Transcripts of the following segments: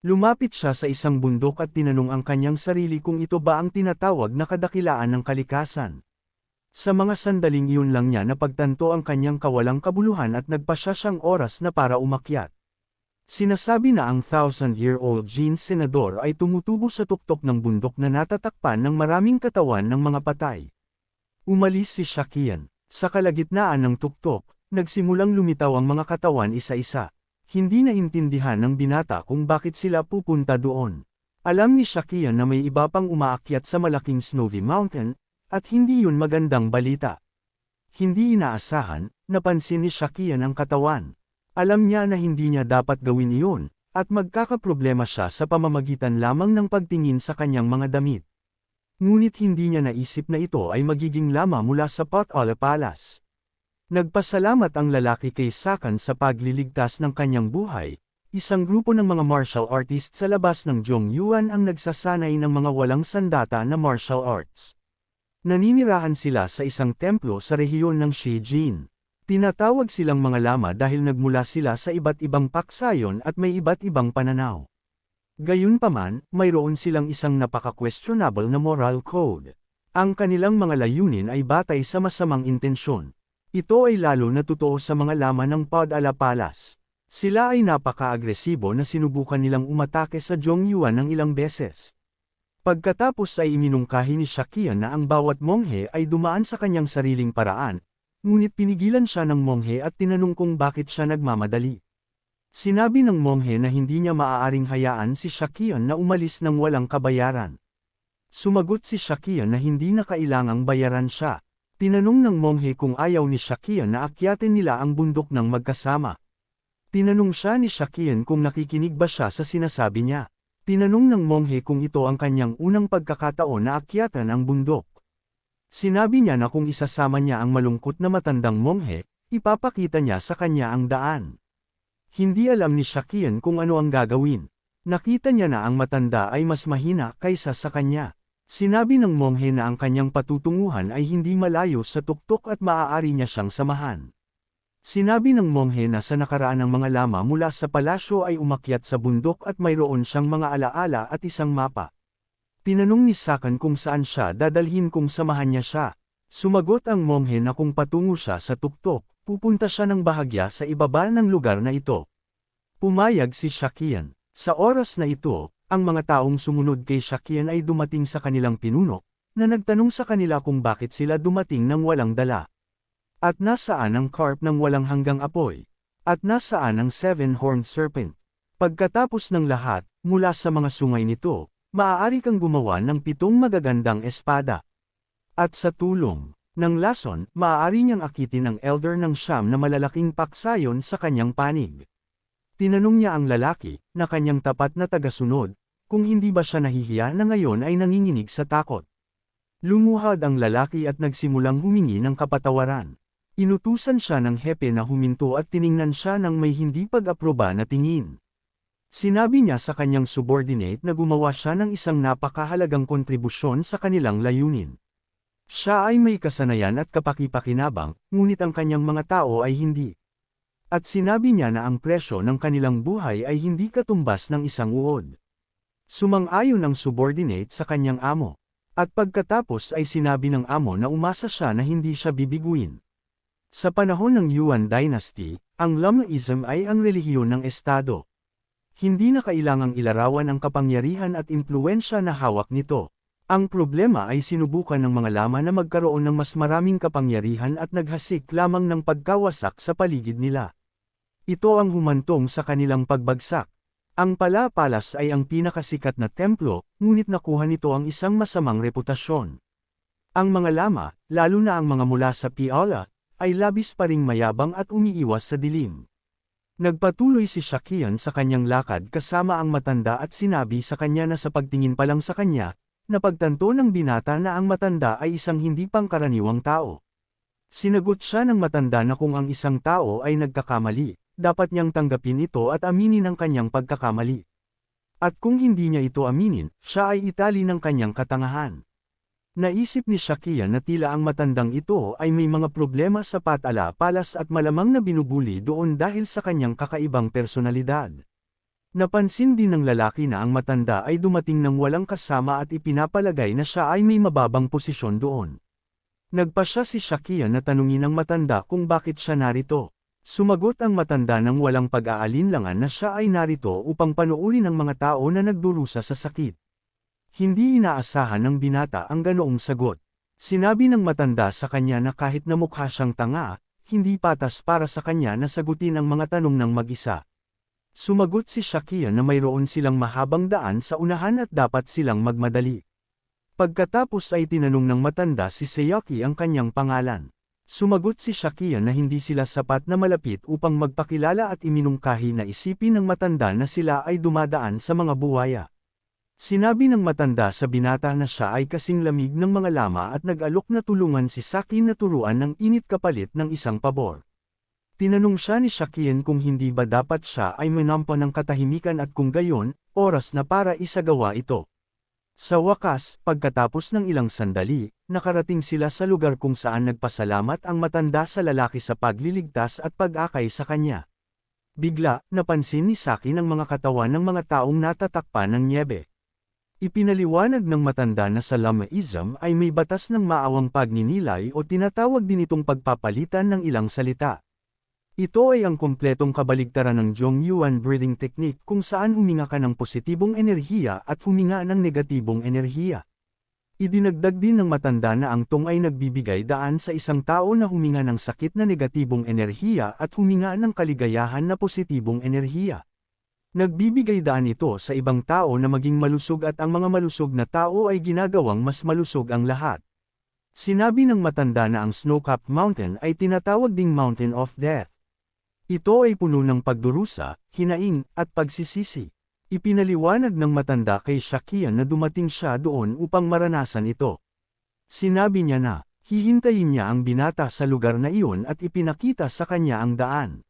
Lumapit siya sa isang bundok at tinanong ang kanyang sarili kung ito ba ang tinatawag na kadakilaan ng kalikasan. Sa mga sandaling iyon lang niya napagtanto ang kanyang kawalang kabuluhan at nagpasya siyang oras na para umakyat. Sinasabi na ang 1,000-year-old Jean Senador ay tumutubo sa tuktok ng bundok na natatakpan ng maraming katawan ng mga patay. Umalis si Shakian. Sa kalagitnaan ng tuktok, nagsimulang lumitaw ang mga katawan isa-isa. Hindi naintindihan ng binata kung bakit sila pupunta doon. Alam ni Shakian na may iba pang umaakyat sa malaking Snowy Mountain, at hindi yun magandang balita. Hindi inaasahan, napansin ni Shakian ang katawan. Alam niya na hindi niya dapat gawin iyon, at magkakaproblema siya sa pamamagitan lamang ng pagtingin sa kanyang mga damit. Ngunit hindi niya naisip na ito ay magiging lama mula sa Potala Palace. Nagpasalamat ang lalaki kay Sakan sa pagliligtas ng kanyang buhay. Isang grupo ng mga martial artist sa labas ng Zhongyuan ang nagsasanay ng mga walang sandata na martial arts. Naninirahan sila sa isang templo sa rehiyon ng Shijin. Tinatawag silang mga lama dahil nagmula sila sa iba't ibang paksayon at may iba't ibang pananaw. Gayunpaman, mayroon silang isang napaka-questionable na moral code. Ang kanilang mga layunin ay batay sa masamang intensyon. Ito ay lalo na totoo sa mga lama ng Potala Palace. Sila ay napaka-agresibo na sinubukan nilang umatake sa Zhongyuan ng ilang beses. Pagkatapos ay iminungkahi ni Shakian na ang bawat monghe ay dumaan sa kanyang sariling paraan, ngunit pinigilan siya ng monghe at tinanong kung bakit siya nagmamadali. Sinabi ng monghe na hindi niya maaaring hayaan si Shakian na umalis ng walang kabayaran. Sumagot si Shakian na hindi na kailangang bayaran siya. Tinanong ng monghe kung ayaw ni Shakian na akyatin nila ang bundok ng magkasama. Tinanong siya ni Shakian kung nakikinig ba siya sa sinasabi niya. Tinanong ng monghe kung ito ang kanyang unang pagkakataon na akyatan ang bundok. Sinabi niya na kung isasama niya ang malungkot na matandang monghe, ipapakita niya sa kanya ang daan. Hindi alam ni Shakian kung ano ang gagawin. Nakita niya na ang matanda ay mas mahina kaysa sa kanya. Sinabi ng monghe na ang kanyang patutunguhan ay hindi malayo sa tuktok at maaari niya siyang samahan. Sinabi ng monghe na sa nakaraan ng mga lama mula sa palasyo ay umakyat sa bundok at mayroon siyang mga alaala at isang mapa. Tinanong ni Sakan kung saan siya dadalhin kung samahan niya siya. Sumagot ang monghe na kung patungo siya sa tuktok, pupunta siya ng bahagya sa ibaba ng lugar na ito. Pumayag si Shakian. Sa oras na ito, ang mga taong sumunod kay Shakian ay dumating sa kanilang pinuno, na nagtanong sa kanila kung bakit sila dumating ng walang dala. At nasaan ang carp ng walang hanggang apoy? At nasaan ang seven-horned serpent? Pagkatapos ng lahat, mula sa mga sungay nito, maaari kang gumawa ng 7 magagandang espada. At sa tulong ng lason, maaari niyang akitin ang elder ng Siyam na malalaking paksayon sa kanyang panig. Tinanong niya ang lalaki, na kanyang tapat na tagasunod, kung hindi ba siya nahihiya na ngayon ay nanginginig sa takot. Lumuhad ang lalaki at nagsimulang humingi ng kapatawaran. Inutusan siya ng hepe na huminto at tiningnan siya ng may hindi pag-aproba na tingin. Sinabi niya sa kanyang subordinate na gumawa siya ng isang napakahalagang kontribusyon sa kanilang layunin. Siya ay may kasanayan at kapaki-pakinabang, ngunit ang kanyang mga tao ay hindi. At sinabi niya na ang presyo ng kanilang buhay ay hindi katumbas ng isang uod. Sumang-ayon ang subordinate sa kanyang amo. At pagkatapos ay sinabi ng amo na umasa siya na hindi siya bibiguin. Sa panahon ng Yuan Dynasty, ang Lamaism ay ang relihiyon ng estado. Hindi na kailangang ilarawan ang kapangyarihan at impluwensya na hawak nito. Ang problema ay sinubukan ng mga lama na magkaroon ng mas maraming kapangyarihan at naghasik lamang ng pagkawasak sa paligid nila. Ito ang humantong sa kanilang pagbagsak. Ang Palapalas ay ang pinakasikat na templo, ngunit nakuha nito ang isang masamang reputasyon. Ang mga lama, lalo na ang mga mula sa Piala, ay labis pa ring mayabang at umiiwas sa dilim. Nagpatuloy si Shakian sa kanyang lakad kasama ang matanda at sinabi sa kanya na sa pagtingin pa lang sa kanya, napagtanto ng binata na ang matanda ay isang hindi pangkaraniwang tao. Sinagot siya ng matanda na kung ang isang tao ay nagkakamali, dapat niyang tanggapin ito at aminin ang kanyang pagkakamali. At kung hindi niya ito aminin, siya ay itali ng kanyang katangahan. Naisip ni Shakian na tila ang matandang ito ay may mga problema sa Potala Palace at malamang na binubuli doon dahil sa kanyang kakaibang personalidad. Napansin din ng lalaki na ang matanda ay dumating ng walang kasama at ipinapalagay na siya ay may mababang posisyon doon. Nagpa siya si Shakia na tanungin ng matanda kung bakit siya narito. Sumagot ang matanda ng walang pag-aalinlangan na siya ay narito upang panuurin ang mga tao na nagdurusa sa sakit. Hindi inaasahan ng binata ang ganoong sagot. Sinabi ng matanda sa kanya na kahit na mukha siyang tanga, hindi patas para sa kanya na sagutin ang mga tanong ng mag-isa. Sumagot si Shakia na mayroon silang mahabang daan sa unahan at dapat silang magmadali. Pagkatapos ay tinanong ng matanda si Sayaki ang kanyang pangalan. Sumagot si Shakia na hindi sila sapat na malapit upang magpakilala at iminungkahi na isipin ng matanda na sila ay dumadaan sa mga buwaya. Sinabi ng matanda sa binata na siya ay kasing lamig ng mga lama at nag-alok na tulungan si Saki na turuan ng init kapalit ng isang pabor. Tinanong siya ni Shakian kung hindi ba dapat siya ay manampa ng katahimikan at kung gayon, oras na para isagawa ito. Sa wakas, pagkatapos ng ilang sandali, nakarating sila sa lugar kung saan nagpasalamat ang matanda sa lalaki sa pagliligtas at pag-akay sa kanya. Bigla, napansin ni Saki ang mga katawan ng mga taong natatakpan ng nyebe. Ipinaliwanag ng matanda na sa Lamaism ay may batas ng maawang pagninilay o tinatawag din itong pagpapalitan ng ilang salita. Ito ay ang kumpletong kabaligtaran ng Zhongyuan breathing technique kung saan huminga ka ng positibong enerhiya at huminga ng negatibong enerhiya. Idinagdag din ng matanda na ang tong ay nagbibigay daan sa isang tao na huminga ng sakit na negatibong enerhiya at huminga ng kaligayahan na positibong enerhiya. Nagbibigay daan ito sa ibang tao na maging malusog at ang mga malusog na tao ay ginagawang mas malusog ang lahat. Sinabi ng matanda na ang Snow-Capped Mountain ay tinatawag ding Mountain of Death. Ito ay puno ng pagdurusa, hinaing, at pagsisisi. Ipinaliwanag ng matanda kay Shakia na dumating siya doon upang maranasan ito. Sinabi niya na, hihintayin niya ang binata sa lugar na iyon at ipinakita sa kanya ang daan.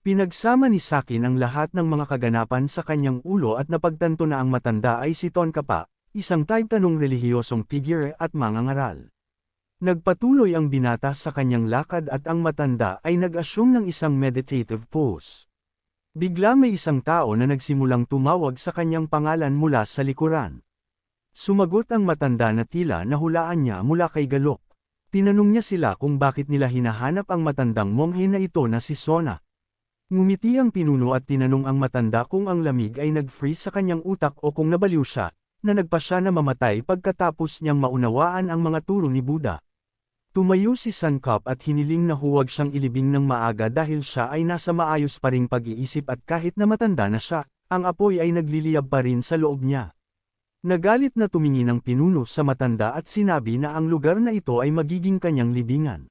Pinagsama ni Sakin ang lahat ng mga kaganapan sa kanyang ulo at napagtanto na ang matanda ay si Tonkapa, isang taytanong relihiyosong figure at mangangaral. Nagpatuloy ang binata sa kanyang lakad at ang matanda ay nag-assume ng isang meditative pose. Bigla may isang tao na nagsimulang tumawag sa kanyang pangalan mula sa likuran. Sumagot ang matanda na tila nahulaan niya mula kay Galok. Tinanong niya sila kung bakit nila hinahanap ang matandang monghe na ito na si Sona. Ngumiti ang pinuno at tinanong ang matanda kung ang lamig ay nag-freeze sa kanyang utak o kung nabaliw siya, na nagpa siya na mamatay pagkatapos niyang maunawaan ang mga turo ni Buddha. Tumayo si Sunkap at hiniling na huwag siyang ilibing ng maaga dahil siya ay nasa maayos pa ring pag-iisip at kahit na matanda na siya, ang apoy ay nagliliyab pa rin sa loob niya. Nagalit na tumingin ang pinuno sa matanda at sinabi na ang lugar na ito ay magiging kanyang libingan.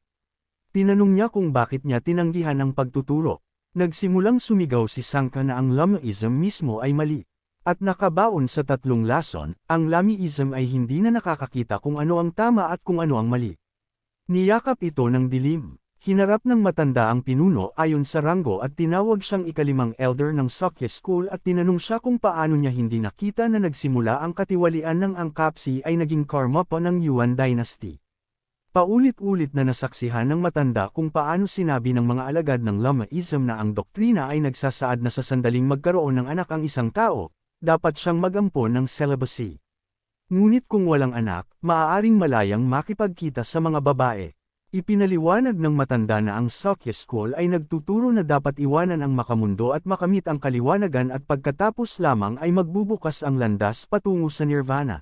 Tinanong niya kung bakit niya tinanggihan ang pagtuturo. Nagsimulang sumigaw si Sangka na ang Lamaism mismo ay mali. At nakabaon sa 3 lason, ang Lamaism ay hindi na nakakakita kung ano ang tama at kung ano ang mali. Niyakap ito ng dilim. Hinarap ng matanda ang pinuno ayon sa ranggo at tinawag siyang ikalimang elder ng Sakya School at tinanong siya kung paano niya hindi nakita na nagsimula ang katiwalian ng Angkapsi ay naging karma pa ng Yuan Dynasty. Paulit-ulit na nasaksihan ng matanda kung paano sinabi ng mga alagad ng Lamaism na ang doktrina ay nagsasaad na sa sandaling magkaroon ng anak ang isang tao, dapat siyang magampon ng celibacy. Ngunit kung walang anak, maaaring malayang makipagkita sa mga babae. Ipinaliwanag ng matanda na ang Sakya School ay nagtuturo na dapat iwanan ang makamundo at makamit ang kaliwanagan at pagkatapos lamang ay magbubukas ang landas patungo sa nirvana.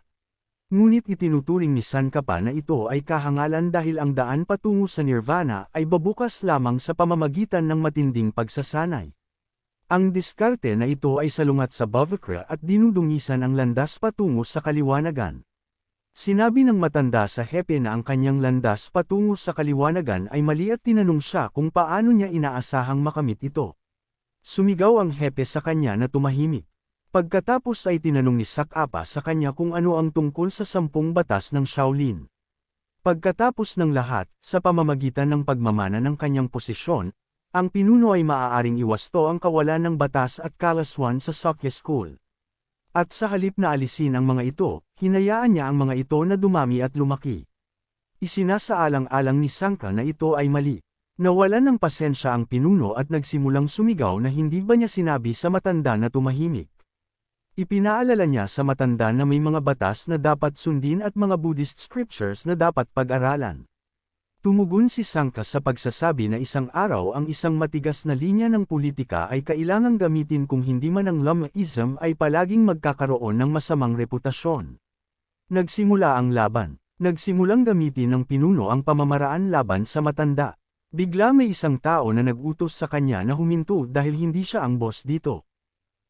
Ngunit itinuturing ni Sankapa na ito ay kahangalan dahil ang daan patungo sa nirvana ay babukas lamang sa pamamagitan ng matinding pagsasanay. Ang diskarte na ito ay salungat sa Bhavakra at dinudungisan ang landas patungo sa kaliwanagan. Sinabi ng matanda sa hepe na ang kanyang landas patungo sa kaliwanagan ay mali at tinanong siya kung paano niya inaasahang makamit ito. Sumigaw ang hepe sa kanya na tumahimik. Pagkatapos ay tinanong ni Sakapa sa kanya kung ano ang tungkol sa 10 batas ng Shaolin. Pagkatapos ng lahat, sa pamamagitan ng pagmamana ng kanyang posisyon, ang pinuno ay maaaring iwasto ang kawalan ng batas at kalaswan sa Sakya School. At sa halip na alisin ang mga ito, hinayaan niya ang mga ito na dumami at lumaki. Isinasaalang-alang ni Sangka na ito ay mali. Nawalan ng pasensya ang pinuno at nagsimulang sumigaw na hindi ba niya sinabi sa matanda na tumahimik. Ipinaalala niya sa matanda na may mga batas na dapat sundin at mga Buddhist scriptures na dapat pag-aralan. Tumugon si Sangka sa pagsasabi na isang araw ang isang matigas na linya ng politika ay kailangang gamitin kung hindi man ang Lamaism ay palaging magkakaroon ng masamang reputasyon. Nagsimula ang laban. Nagsimulang gamitin ng pinuno ang pamamaraan laban sa matanda. Bigla may isang tao na nag-utos sa kanya na huminto dahil hindi siya ang boss dito.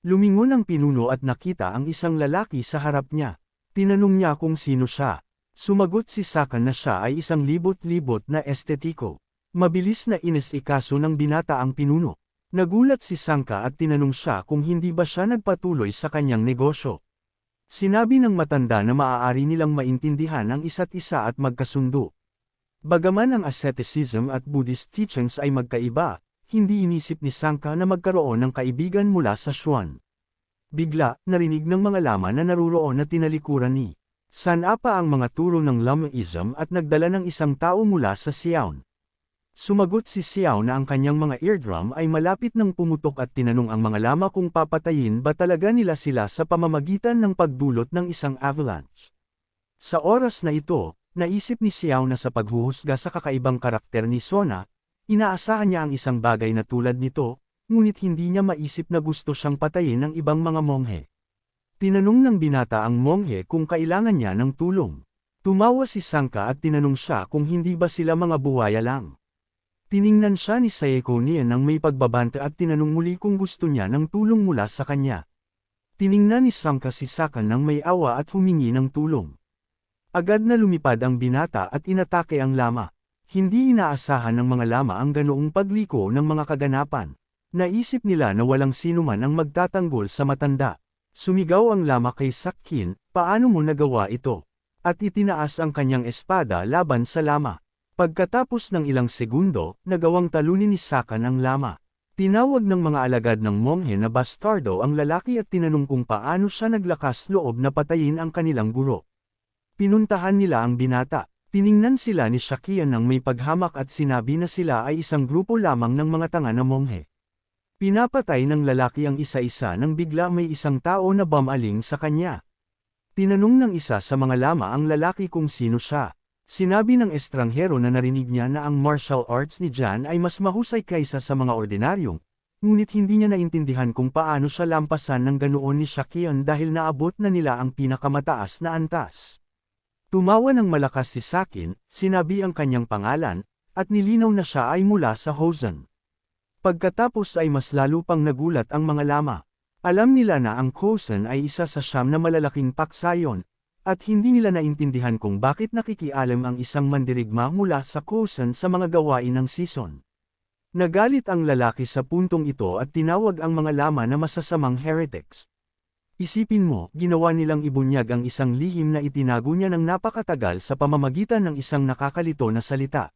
Lumingon ang pinuno at nakita ang isang lalaki sa harap niya. Tinanong niya kung sino siya. Sumagot si Saka na siya ay isang libot-libot na estetiko. Mabilis na inis-ikaso ng binata ang pinuno. Nagulat si Sangka at tinanong siya kung hindi ba siya nagpatuloy sa kanyang negosyo. Sinabi ng matanda na maaari nilang maintindihan ang isa't isa at magkasundo. Bagaman ang asceticism at Buddhist teachings ay magkaiba, hindi inisip ni Sangka na magkaroon ng kaibigan mula sa Xuan. Bigla, narinig ng mga lama na naruroon na tinalikuran ni Sanapa ang mga turo ng Lamaism at nagdala ng isang tao mula sa Siaon. Sumagot si Xiao na ang kanyang mga eardrum ay malapit ng pumutok at tinanong ang mga lama kung papatayin ba talaga nila sila sa pamamagitan ng pagdulot ng isang avalanche. Sa oras na ito, naisip ni Xiao na sa paghuhusga sa kakaibang karakter ni Sona, inaasahan niya ang isang bagay na tulad nito, ngunit hindi niya maisip na gusto siyang patayin ng ibang mga monghe. Tinanong ng binata ang monghe kung kailangan niya ng tulong. Tumawa si Sangka at tinanong siya kung hindi ba sila mga buwaya lang. Tiningnan siya ni Saeko niya nang may pagbabanta at tinanong muli kung gusto niya ng tulong mula sa kanya. Tiningnan ni Sangka si Saka nang may awa at humingi ng tulong. Agad na lumipad ang binata at inatake ang lama. Hindi inaasahan ng mga lama ang ganoong pagliko ng mga kaganapan. Naisip nila na walang sinuman ang magtatanggol sa matanda. Sumigaw ang lama kay Sakkin, paano mo nagawa ito? At itinaas ang kanyang espada laban sa lama. Pagkatapos ng ilang segundo, nagawang talunin ni Saka ang lama. Tinawag ng mga alagad ng monghe na bastardo ang lalaki at tinanong kung paano siya naglakas loob na patayin ang kanilang guro. Pinuntahan nila ang binata. Tiningnan sila ni Shakian nang may paghamak at sinabi na sila ay isang grupo lamang ng mga tanga na monghe. Pinapatay ng lalaki ang isa-isa nang bigla may isang tao na bumaling sa kanya. Tinanong ng isa sa mga lama ang lalaki kung sino siya. Sinabi ng estranghero na narinig niya na ang martial arts ni Jan ay mas mahusay kaysa sa mga ordinaryong, ngunit hindi niya naintindihan kung paano siya lampasan ng ganoon ni Shakian dahil naabot na nila ang pinakamataas na antas. Tumawa ng malakas si Sakin, sinabi ang kanyang pangalan, at nilinaw na siya ay mula sa Hosen. Pagkatapos ay mas lalo pang nagulat ang mga lama. Alam nila na ang Hosen ay isa sa siyam na malalaking paksayon, at hindi nila naintindihan kung bakit nakikialam ang isang mandirigma mula sa Hosen sa mga gawain ng season. Nagalit ang lalaki sa puntong ito at tinawag ang mga lama na masasamang heretics. Isipin mo, ginawa nilang ibunyag ang isang lihim na itinago niya ng napakatagal sa pamamagitan ng isang nakakalito na salita.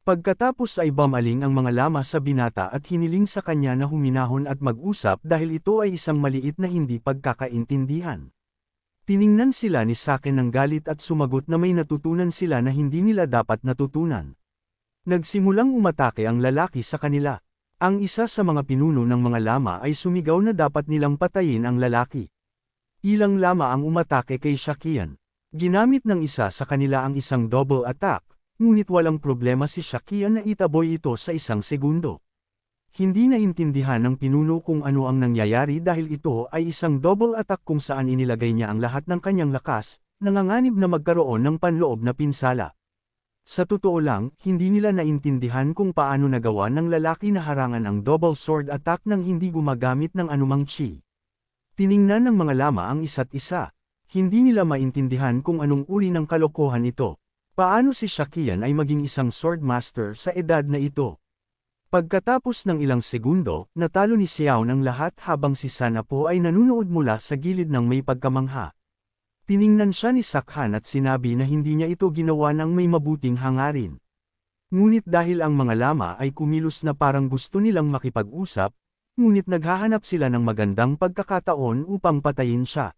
Pagkatapos ay bumaling ang mga lama sa binata at hiniling sa kanya na huminahon at mag-usap dahil ito ay isang maliit na hindi pagkakaintindihan. Tiningnan sila ni Sakin ng galit at sumagot na may natutunan sila na hindi nila dapat natutunan. Nagsimulang umatake ang lalaki sa kanila. Ang isa sa mga pinuno ng mga lama ay sumigaw na dapat nilang patayin ang lalaki. Ilang lama ang umatake kay Shakian. Ginamit ng isa sa kanila ang isang double attack, ngunit walang problema si Shakian na itaboy ito sa isang segundo. Hindi naintindihan ng pinuno kung ano ang nangyayari dahil ito ay isang double attack kung saan inilagay niya ang lahat ng kanyang lakas, nanganganib na magkaroon ng panloob na pinsala. Sa totoo lang, hindi nila naintindihan kung paano nagawa ng lalaki na harangan ang double sword attack nang hindi gumagamit ng anumang chi. Tiningnan ng mga lama ang isa't isa. Hindi nila maintindihan kung anong uri ng kalokohan ito. Paano si Shakian ay maging isang sword master sa edad na ito? Pagkatapos ng ilang segundo, natalo ni Xiao ng lahat habang si Sanapo ay nanunood mula sa gilid ng may pagkamangha. Tiningnan siya ni Sakhan at sinabi na hindi niya ito ginawa ng may mabuting hangarin. Ngunit dahil ang mga lama ay kumilos na parang gusto nilang makipag-usap, ngunit naghahanap sila ng magandang pagkakataon upang patayin siya.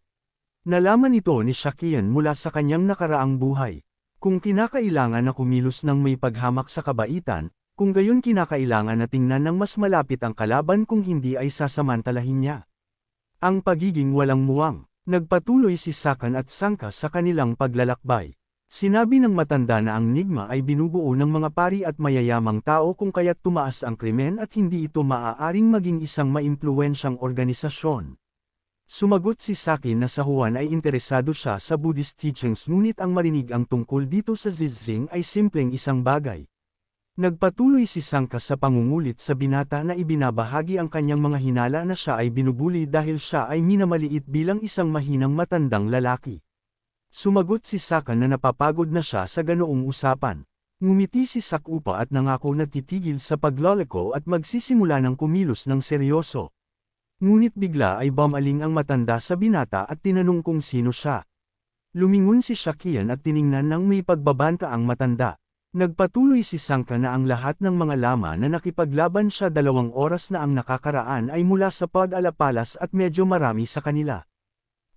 Nalaman ito ni Shakian mula sa kanyang nakaraang buhay. Kung kinakailangan na kumilos ng may paghamak sa kabaitan, Kung gayon kinakailangan na tingnan ng mas malapit ang kalaban kung hindi ay sasamantalahin niya. Ang pagiging walang muwang. Nagpatuloy si Sakan at Sangka sa kanilang paglalakbay. Sinabi ng matanda na ang Nigma ay binubuo ng mga pari at mayayamang tao kung kaya't tumaas ang krimen at hindi ito maaaring maging isang maimpluwensyang organisasyon. Sumagot si Saki na sa Juan ay interesado siya sa Buddhist teachings ngunit ang marinig ang tungkol dito sa Zizing ay simpleng isang bagay. Nagpatuloy si Sangka sa pangungulit sa binata na ibinabahagi ang kanyang mga hinala na siya ay binubuli dahil siya ay minamaliit bilang isang mahinang matandang lalaki. Sumagot si Saka na napapagod na siya sa ganoong usapan. Ngumiti si Sakupa at nangako na titigil sa pagloloko at magsisimula ng kumilos ng seryoso. Ngunit bigla ay bumaling ang matanda sa binata at tinanong kung sino siya. Lumingon si Shakian at tiningnan ng may pagbabanta ang matanda. Nagpatuloy si Sangka na ang lahat ng mga lama na nakipaglaban siya 2 oras na ang nakakaraan ay mula sa pag-alapalas at medyo marami sa kanila.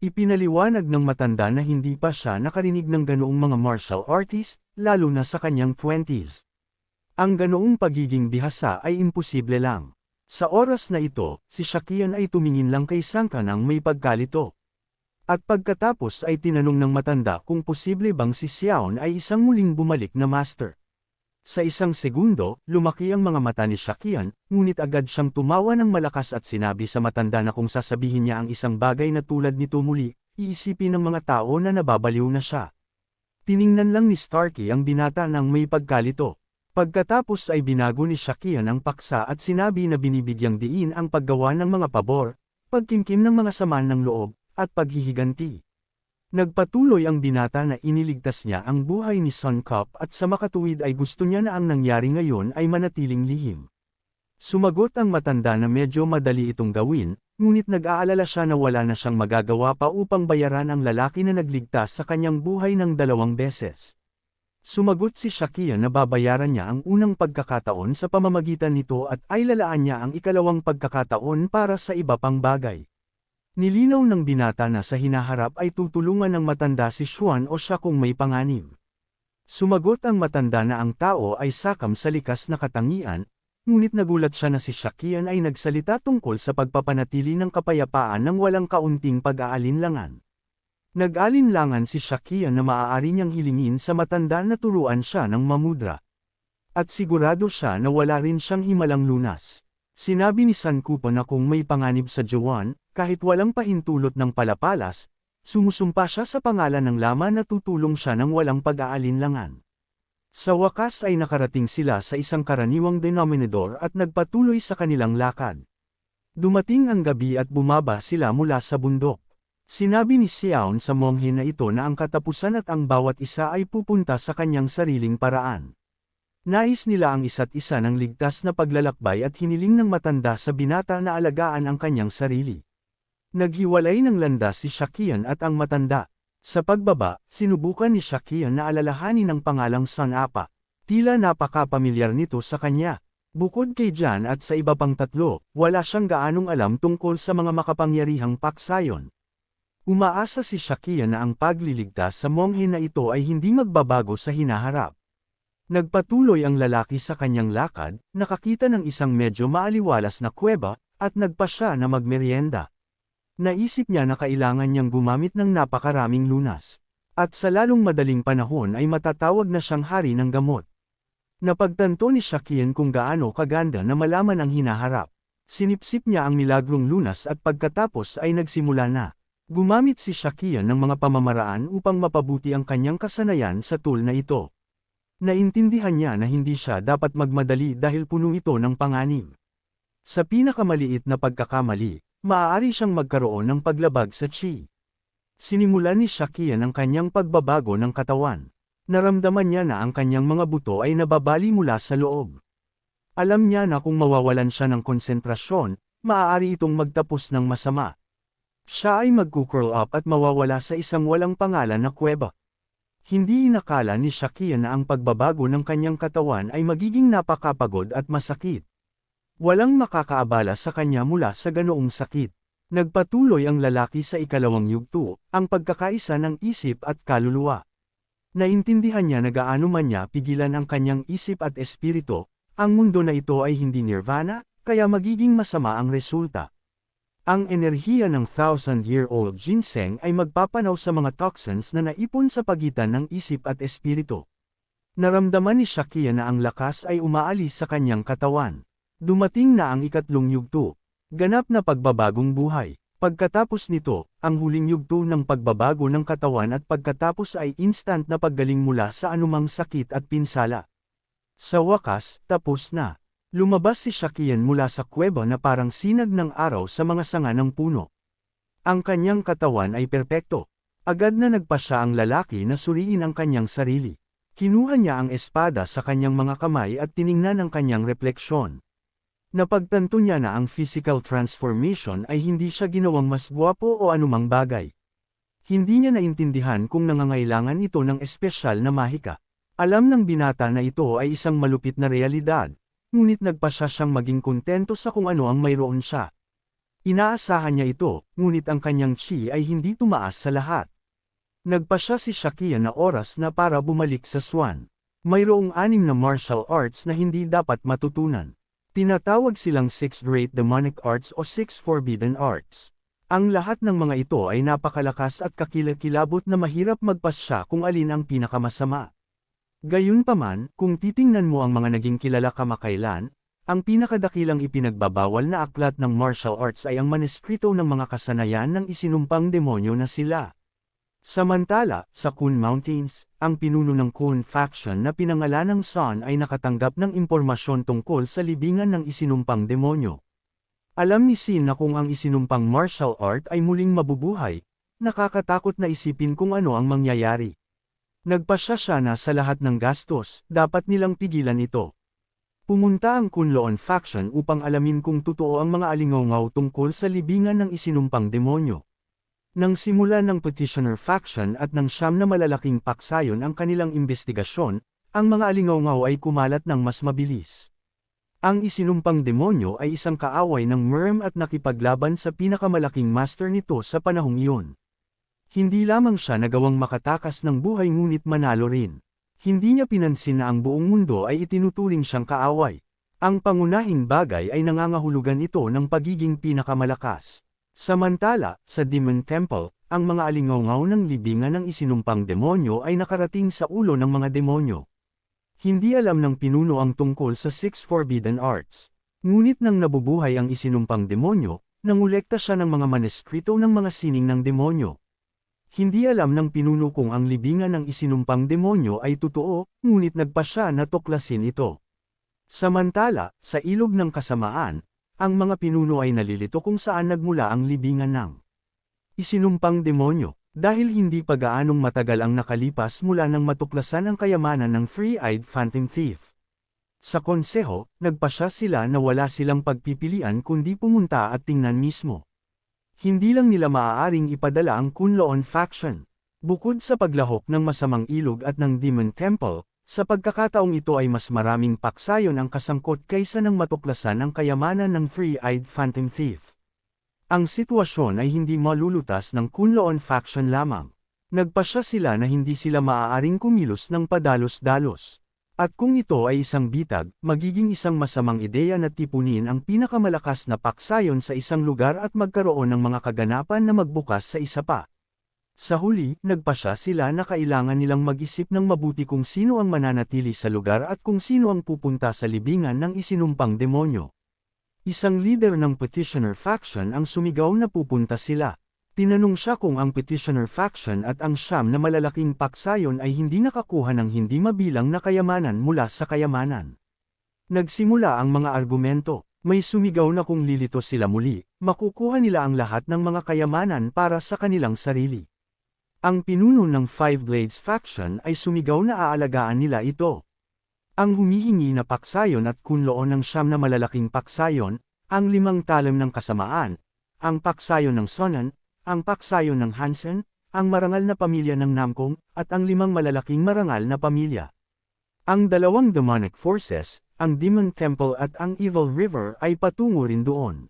Ipinaliwanag ng matanda na hindi pa siya nakarinig ng ganoong mga martial artist, lalo na sa kanyang 20s. Ang ganoong pagiging bihasa ay imposible lang. Sa oras na ito, si Shakian ay tumingin lang kay Sangka nang may pagkalito. At pagkatapos ay tinanong ng matanda kung posible bang si Xiaon ay isang muling bumalik na master. Sa isang segundo, lumaki ang mga mata ni Shakian, ngunit agad siyang tumawa ng malakas at sinabi sa matanda na kung sasabihin niya ang isang bagay na tulad nito muli, iisipin ng mga tao na nababaliw na siya. Tiningnan lang ni Starkey ang binata ng may pagkalito. Pagkatapos ay binago ni Shakian ang paksa at sinabi na binibigyang diin ang paggawa ng mga pabor, pagkimkim ng mga saman ng loob, at paghihiganti. Nagpatuloy ang binata na iniligtas niya ang buhay ni Sun Cup at sa makatuwid ay gusto niya na ang nangyari ngayon ay manatiling lihim. Sumagot ang matanda na medyo madali itong gawin, ngunit nag-aalala siya na wala na siyang magagawa pa upang bayaran ang lalaki na nagligtas sa kanyang buhay ng 2 beses. Sumagot si Shakian na babayaran niya ang unang pagkakataon sa pamamagitan nito at ay lalaan niya ang ikalawang pagkakataon para sa iba pang bagay. Nilinaw ng binata na sa hinaharap ay tutulungan ng matanda si Xuan o siya kung may panganib. Sumagot ang matanda na ang tao ay sakam sa likas na katangian, ngunit nagulat siya na si Shakian ay nagsalita tungkol sa pagpapanatili ng kapayapaan ng walang kaunting pag-aalinlangan. Nag-alinlangan si Shakian na maaari niyang hilingin sa matanda na turuan siya ng mamudra. At sigurado siya na wala rin siyang himalang lunas. Sinabi ni Sun Kupo na kung may panganib sa Juan, kahit walang pahintulot ng palapalas, sumusumpa siya sa pangalan ng lama na tutulong siya ng walang pag-aalinlangan. Sa wakas ay nakarating sila sa isang karaniwang denominador at nagpatuloy sa kanilang lakad. Dumating ang gabi at bumaba sila mula sa bundok. Sinabi ni Xiaon sa monghe na ito na ang katapusan at ang bawat isa ay pupunta sa kanyang sariling paraan. Nais nila ang isa't isa ng ligtas na paglalakbay at hiniling ng matanda sa binata na alagaan ang kanyang sarili. Naghiwalay ng landas si Shakian at ang matanda. Sa pagbaba, sinubukan ni Shakian na alalahanin ang pangalang Sun Apa. Tila napaka-pamilyar nito sa kanya. Bukod kay Jan at sa iba pang 3, wala siyang gaanong alam tungkol sa mga makapangyarihang paksayon. Umaasa si Shakian na ang pagliligtas sa monghe na ito ay hindi magbabago sa hinaharap. Nagpatuloy ang lalaki sa kanyang lakad, nakakita ng isang medyo maaliwalas na kuweba, at nagpa siya na magmeryenda. Naisip niya na kailangan niyang gumamit ng napakaraming lunas. At sa lalong madaling panahon ay matatawag na siyang hari ng gamot. Napagtanto ni Shakian kung gaano kaganda na malaman ang hinaharap. Sinipsip niya ang milagrong lunas at pagkatapos ay nagsimula na. Gumamit si Shakian ng mga pamamaraan upang mapabuti ang kanyang kasanayan sa tool na ito. Naintindihan niya na hindi siya dapat magmadali dahil puno ito ng panganib. Sa pinakamaliit na pagkakamali, maaari siyang magkaroon ng paglabag sa chi. Sinimulan ni Shakian ang kanyang pagbabago ng katawan. Naramdaman niya na ang kanyang mga buto ay nababali mula sa loob. Alam niya na kung mawawalan siya ng konsentrasyon, maaari itong magtapos ng masama. Siya ay magkukurl up at mawawala sa isang walang pangalan na kuweba. Hindi inakala ni Shakian na ang pagbabago ng kanyang katawan ay magiging napakapagod at masakit. Walang makakaabala sa kanya mula sa ganoong sakit. Nagpatuloy ang lalaki sa ikalawang yugto, ang pagkakaisa ng isip at kaluluwa. Naintindihan niya na gaano man niya pigilan ang kanyang isip at espiritu, Ang mundo na ito ay hindi nirvana, kaya magiging masama ang resulta. Ang enerhiya ng thousand-year-old ginseng ay magpapanaw sa mga toxins na naipon sa pagitan ng isip at espiritu. Naramdaman ni Shakia na ang lakas ay umaalis sa kanyang katawan. Dumating na ang ikatlong yugto. Ganap na pagbabagong buhay. Pagkatapos nito, ang huling yugto ng pagbabago ng katawan at pagkatapos ay instant na paggaling mula sa anumang sakit at pinsala. Sa wakas, tapos na. Lumabas si Shakian mula sa kuweba na parang sinag ng araw sa mga sanga ng puno. Ang kanyang katawan ay perpekto. Agad na nagpa siya ang lalaki na suriin ang kanyang sarili. Kinuha niya ang espada sa kanyang mga kamay at tiningnan ang kanyang refleksyon. Napagtanto niya na ang physical transformation ay hindi siya ginawang mas gwapo o anumang bagay. Hindi niya naintindihan kung nangangailangan ito ng espesyal na mahika. Alam ng binata na ito ay isang malupit na realidad. Ngunit nagpa siya siyang maging kontento sa kung ano ang mayroon siya. Inaasahan niya ito, ngunit ang kanyang chi ay hindi tumaas sa lahat. Nagpa siya si Shakia na oras na para bumalik sa swan. Mayroong 6 na martial arts na hindi dapat matutunan. Tinatawag silang 6 Great Demonic Arts o 6 Forbidden Arts. Ang lahat ng mga ito ay napakalakas at kakilakilabot na mahirap magpasya kung alin ang pinakamasama. Gayunpaman, kung titingnan mo ang mga naging kilala kamakailan, ang pinakadakilang ipinagbabawal na aklat ng martial arts ay ang maneskrito ng mga kasanayan ng isinumpang demonyo na sila. Samantala, sa Kun Mountains, ang pinuno ng Kun faction na pinangalanang Sun ay nakatanggap ng impormasyon tungkol sa libingan ng isinumpang demonyo. Alam ni Sin na kung ang isinumpang martial art ay muling mabubuhay, nakakatakot na isipin kung ano ang mangyayari. Nagpasya siya na sa lahat ng gastos, dapat nilang pigilan ito. Pumunta ang Kunloon faction upang alamin kung totoo ang mga alingaw tungkol sa libingan ng isinumpang demonyo. Nang simula ng Petitioner faction at ng 9 na malalaking paksayon ang kanilang investigasyon, ang mga alingaw ay kumalat ng mas mabilis. Ang isinumpang demonyo ay isang kaaway ng Myrm at nakipaglaban sa pinakamalaking master nito sa panahong iyon. Hindi lamang siya nagawang makatakas ng buhay ngunit manalo rin. Hindi niya pinansin na ang buong mundo ay itinuturing siyang kaaway. Ang pangunahing bagay ay nangangahulugan ito ng pagiging pinakamalakas. Samantala, sa Demon Temple, ang mga alingaw ng libingan ng isinumpang demonyo ay nakarating sa ulo ng mga demonyo. Hindi alam ng pinuno ang tungkol sa 6 Forbidden Arts. Ngunit nang nabubuhay ang isinumpang demonyo, nangolekta siya ng mga maneskrito ng mga sining ng demonyo. Hindi alam ng pinuno kung ang libingan ng isinumpang demonyo ay totoo, ngunit nagpa siya na tuklasin ito. Samantala, sa ilog ng kasamaan, ang mga pinuno ay nalilito kung saan nagmula ang libingan ng isinumpang demonyo, dahil hindi pa gaanong matagal ang nakalipas mula nang matuklasan ang kayamanan ng Three-Eyed Phantom Thief. Sa konseho, nagpasya sila na wala silang pagpipilian kundi pumunta at tingnan mismo. Hindi lang nila maaaring ipadala ang Kunloon faction. Bukod sa paglahok ng masamang ilog at ng Demon Temple, sa pagkakataong ito ay mas maraming paksayon ang kasangkot kaysa nang matuklasan ang kayamanan ng Three-Eyed Phantom Thief. Ang sitwasyon ay hindi malulutas ng Kunloon faction lamang. Nagpasya sila na hindi sila maaaring kumilos ng padalos-dalos. At kung ito ay isang bitag, magiging isang masamang ideya na tipunin ang pinakamalakas na paksayon sa isang lugar at magkaroon ng mga kaganapan na magbukas sa isa pa. Sa huli, nagpasya sila na kailangan nilang mag-isip ng mabuti kung sino ang mananatili sa lugar at kung sino ang pupunta sa libingan ng isinumpang demonyo. Isang leader ng Petitioner faction ang sumigaw na pupunta sila. Tinanong siya kung ang Petitioner faction at ang 9 na malalaking paksayon ay hindi nakakuha ng hindi mabilang na kayamanan mula sa kayamanan. Nagsimula ang mga argumento. May sumigaw na kung lilito sila muli, makukuha nila ang lahat ng mga kayamanan para sa kanilang sarili. Ang pinuno ng Five Blades faction ay sumigaw na aalagaan nila ito. Ang humihingi na paksayon at kunloon ng 9 na malalaking paksayon, ang 5 talam ng kasamaan, ang paksayon ng Sonan, ang paksayon ng Hansen, ang marangal na pamilya ng Namkong, at ang 5 malalaking marangal na pamilya. Ang 2 demonic forces, ang Demon Temple at ang Evil River ay patungo rin doon.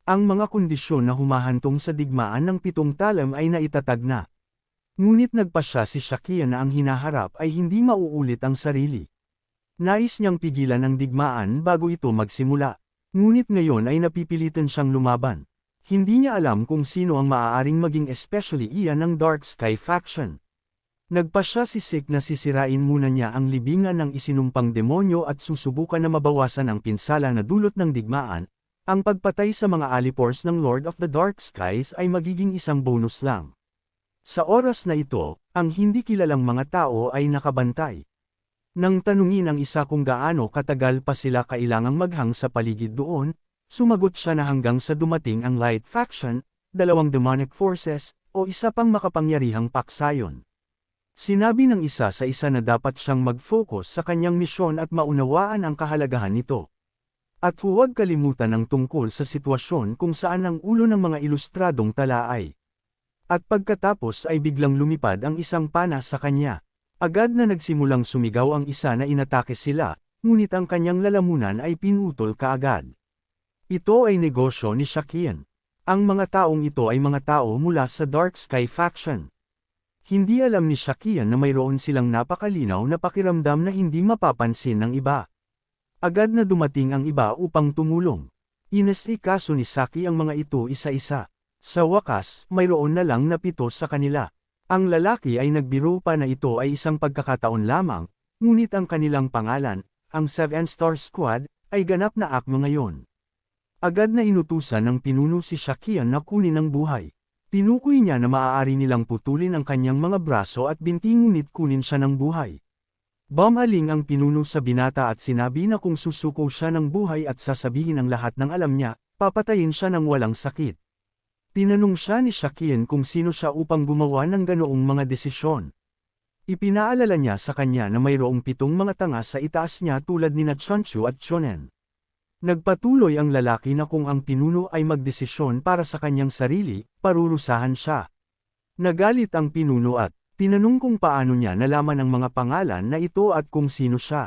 Ang mga kondisyon na humahantong sa digmaan ng 7 talam ay naitatag na. Ngunit nagpasya si Shakia na ang hinaharap ay hindi mauulit ang sarili. Nais niyang pigilan ang digmaan bago ito magsimula. Ngunit ngayon ay napipilitan siyang lumaban. Hindi niya alam kung sino ang maaaring maging especially iyan ng Dark Sky faction. Nagpasya si Sik na sisirain muna niya ang libingan ng isinumpang demonyo at susubukan na mabawasan ang pinsala na dulot ng digmaan. Ang pagpatay sa mga alipors ng Lord of the Dark Skies ay magiging isang bonus lang. Sa oras na ito, ang hindi kilalang mga tao ay nakabantay. Nang tanungin ang isa kung gaano katagal pa sila kailangang maghang sa paligid doon, sumagot siya na hanggang sa dumating ang Light Faction, 2 demonic forces, o isa pang makapangyarihang paksayon. Sinabi ng isa sa isa na dapat siyang mag-focus sa kanyang misyon at maunawaan ang kahalagahan nito. At huwag kalimutan ang tungkol sa sitwasyon kung saan ang ulo ng mga ilustradong tala ay. At pagkatapos ay biglang lumipad ang isang pana sa kanya. Agad na nagsimulang sumigaw ang isa na inatake sila, ngunit ang kanyang lalamunan ay pinutol kaagad. Ito ay negosyo ni Shakian. Ang mga taong ito ay mga tao mula sa Dark Sky faction. Hindi alam ni Shakian na mayroon silang napakalinaw na pakiramdam na hindi mapapansin ng iba. Agad na dumating ang iba upang tumulong. Inasikaso ni Saki ang mga ito isa-isa. Sa wakas, mayroon na lang na 7 sa kanila. Ang lalaki ay nagbiro pa na ito ay isang pagkakataon lamang, ngunit ang kanilang pangalan, ang 7-Star Squad, ay ganap na akma ngayon. Agad na inutusan ng pinuno si Shakian na kunin ang buhay. Tinukoy niya na maaari nilang putulin ang kanyang mga braso at binti ngunit kunin siya ng buhay. Bumaling ang pinuno sa binata at sinabi na kung susuko siya ng buhay at sasabihin ang lahat ng alam niya, papatayin siya ng walang sakit. Tinanong siya ni Shakian kung sino siya upang gumawa ng ganoong mga desisyon. Ipinaalala niya sa kanya na mayroong 7 mga tanga sa itaas niya tulad nina Chunchu at Chonen. Nagpatuloy ang lalaki na kung ang pinuno ay magdesisyon para sa kanyang sarili, parurusahan siya. Nagalit ang pinuno at tinanong kung paano niya nalaman ang mga pangalan na ito at kung sino siya.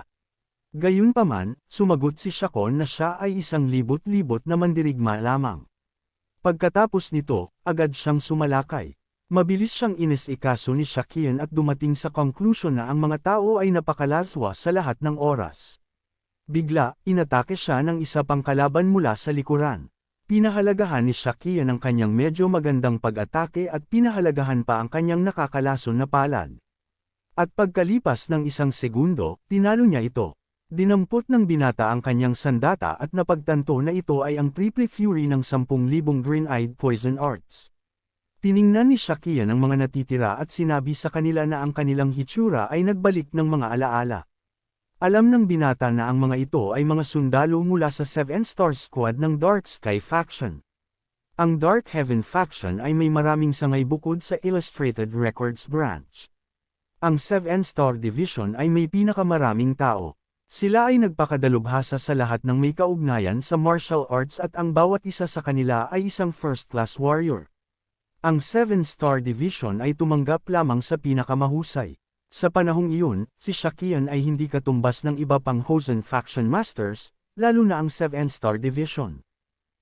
Gayunpaman, sumagot si Shakon na siya ay isang libot-libot na mandirigma lamang. Pagkatapos nito, agad siyang sumalakay. Mabilis siyang inisikaso ni Shakian at dumating sa conclusion na ang mga tao ay napakalaswa sa lahat ng oras. Bigla, inatake siya ng isa pang kalaban mula sa likuran. Pinahalagahan ni Shakian ang kanyang medyo magandang pag-atake at pinahalagahan pa ang kanyang nakakalason na palad. At pagkalipas ng 1 segundo, tinalo niya ito. Dinampot ng binata ang kanyang sandata at napagtanto na ito ay ang Triple Fury ng 10,000 Green-Eyed Poison Arts. Tiningnan ni Shakian ang mga natitira at sinabi sa kanila na ang kanilang hitsura ay nagbalik ng mga alaala. Alam ng binata na ang mga ito ay mga sundalo mula sa 7-Star Squad ng Dark Sky faction. Ang Dark Heaven faction ay may maraming sangay bukod sa Illustrated Records branch. Ang 7-Star Division ay may pinakamaraming tao. Sila ay nagpakadalubhasa sa lahat ng may kaugnayan sa martial arts at ang bawat isa sa kanila ay isang first-class warrior. Ang 7-Star Division ay tumanggap lamang sa pinakamahusay. Sa panahong iyon, si Shakian ay hindi katumbas ng iba pang Hosen faction masters, lalo na ang 7-Star Division.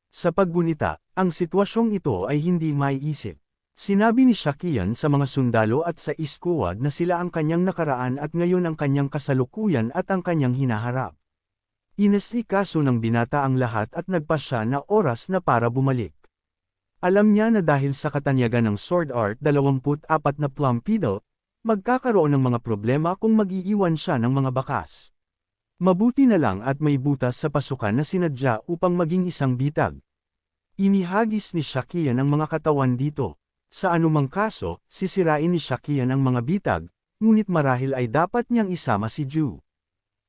Sa paggunita, ang sitwasyong ito ay hindi maiisip. Sinabi ni Shakian sa mga sundalo at sa iskuwad na sila ang kanyang nakaraan at ngayon ang kanyang kasalukuyan at ang kanyang hinaharap. Inasikaso ng binata ang lahat at nagpasya na oras na para bumalik. Alam niya na dahil sa katanyagan ng Sword Art 24 na Plumpeedle, magkakaroon ng mga problema kung mag-iiwan siya ng mga bakas. Mabuti na lang at may butas sa pasukan na sinadya upang maging isang bitag. Inihagis ni Shakian ang mga katawan dito. Sa anumang kaso, sisirain ni Shakian ang mga bitag, ngunit marahil ay dapat niyang isama si Ju.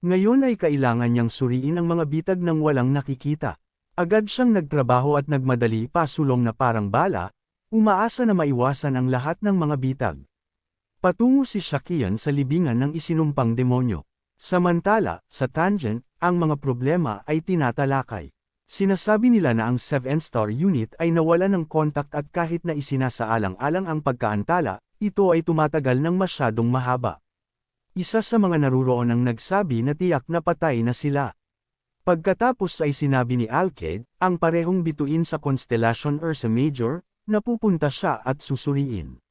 Ngayon ay kailangan niyang suriin ang mga bitag nang walang nakikita. Agad siyang nagtrabaho at nagmadali pasulong na parang bala, umaasa na maiwasan ang lahat ng mga bitag. Patungo si Shakian sa libingan ng isinumpang demonyo. Samantala, sa tangent, ang mga problema ay tinatalakay. Sinasabi nila na ang 7-Star unit ay nawala ng kontak at kahit na isinasaalang-alang ang pagkaantala, ito ay tumatagal ng masyadong mahaba. Isa sa mga naruroon ang nagsabi na tiyak na patay na sila. Pagkatapos ay sinabi ni Alkid, ang parehong bituin sa Constellation Ursa Major, na pupunta siya at susuriin.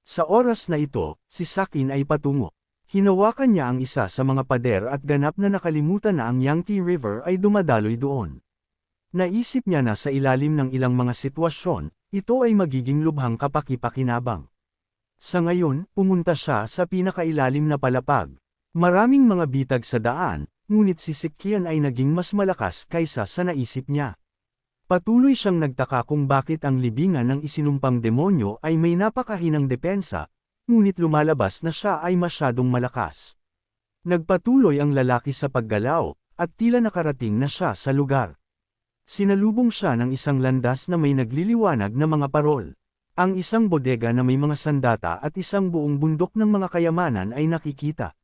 Sa oras na ito, si Sakin ay patungo. Hinawakan niya ang isa sa mga pader at ganap na nakalimutan na ang Yangtze River ay dumadaloy doon. Naisip niya na sa ilalim ng ilang mga sitwasyon, ito ay magiging lubhang kapaki-pakinabang. Sa ngayon, pumunta siya sa pinakailalim na palapag. Maraming mga bitag sa daan, ngunit si Sikian ay naging mas malakas kaysa sa naisip niya. Patuloy siyang nagtaka kung bakit ang libingan ng isinumpang demonyo ay may napakahinang depensa, ngunit lumalabas na siya ay masyadong malakas. Nagpatuloy ang lalaki sa paggalaw, at tila nakarating na siya sa lugar. Sinalubong siya ng isang landas na may nagliliwanag na mga parol. Ang isang bodega na may mga sandata at isang buong bundok ng mga kayamanan ay nakikita.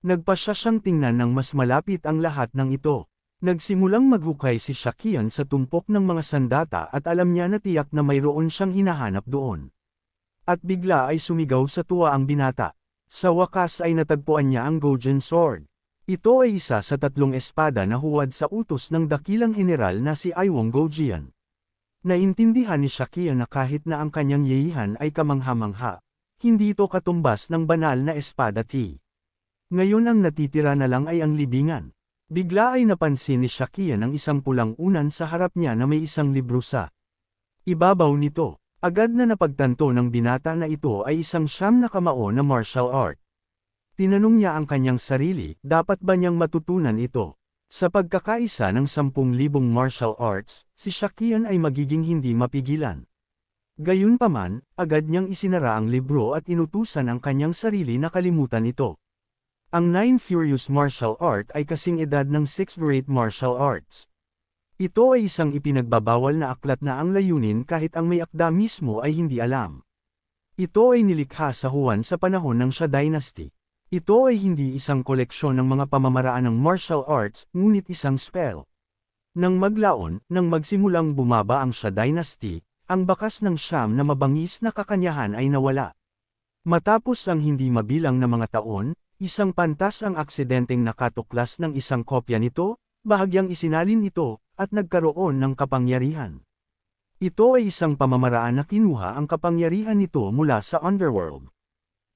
Nagpasya siyang tingnan ng mas malapit ang lahat ng ito. Nagsimulang maghukay si Sikian sa tumpok ng mga sandata at alam niya na tiyak na mayroon siyang hinahanap doon. At bigla ay sumigaw sa tuwa ang binata. Sa wakas ay natagpuan niya ang Gojen Sword. Ito ay isa sa 3 espada na huwad sa utos ng dakilang general na si Aiwong Gojian. Naintindihan ni Sikian na kahit na ang kanyang yeyihan ay kamangha-mangha, hindi ito katumbas ng banal na espada T. Ngayon ang natitira na lang ay ang libingan. Bigla ay napansin ni Sikian ang isang pulang unan sa harap niya na may isang libro sa ibabaw nito. Agad na napagtanto ng binata na ito ay isang siyam na kamao na martial art. Tinanong niya ang kanyang sarili, dapat ba niyang matutunan ito? Sa pagkakaisa ng 10,000 martial arts, si Sikian ay magiging hindi mapigilan. Gayunpaman, agad niyang isinara ang libro at inutusan ang kanyang sarili na kalimutan ito. Ang 9 Furious Martial Art ay kasing edad ng 6 Great Martial Arts. Ito ay isang ipinagbabawal na aklat na ang layunin kahit ang may akda mismo ay hindi alam. Ito ay nilikha sa Huan sa panahon ng Xia Dynasty. Ito ay hindi isang koleksyon ng mga pamamaraan ng martial arts, ngunit isang spell. Nang maglaon, nang magsimulang bumaba ang Xia Dynasty, ang bakas ng siyam na mabangis na kakanyahan ay nawala. Matapos ang hindi mabilang na mga taon, isang pantas ang aksidenteng nakatuklas ng isang kopya nito, bahagyang isinalin ito, at nagkaroon ng kapangyarihan. Ito ay isang pamamaraan na kinuha ang kapangyarihan nito mula sa underworld.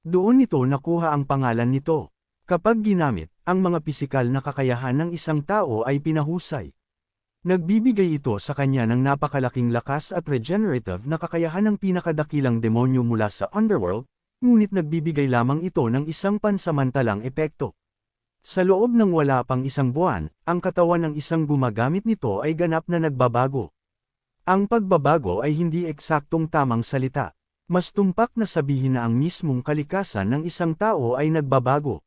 Doon nito nakuha ang pangalan nito. Kapag ginamit, ang mga pisikal na kakayahan ng isang tao ay pinahusay. Nagbibigay ito sa kanya ng napakalaking lakas at regenerative na kakayahan ng pinakadakilang demonyo mula sa underworld, ngunit nagbibigay lamang ito ng isang pansamantalang epekto. Sa loob ng wala pang isang buwan, ang katawan ng isang gumagamit nito ay ganap na nagbabago. Ang pagbabago ay hindi eksaktong tamang salita. Mas tumpak na sabihin na ang mismong kalikasan ng isang tao ay nagbabago.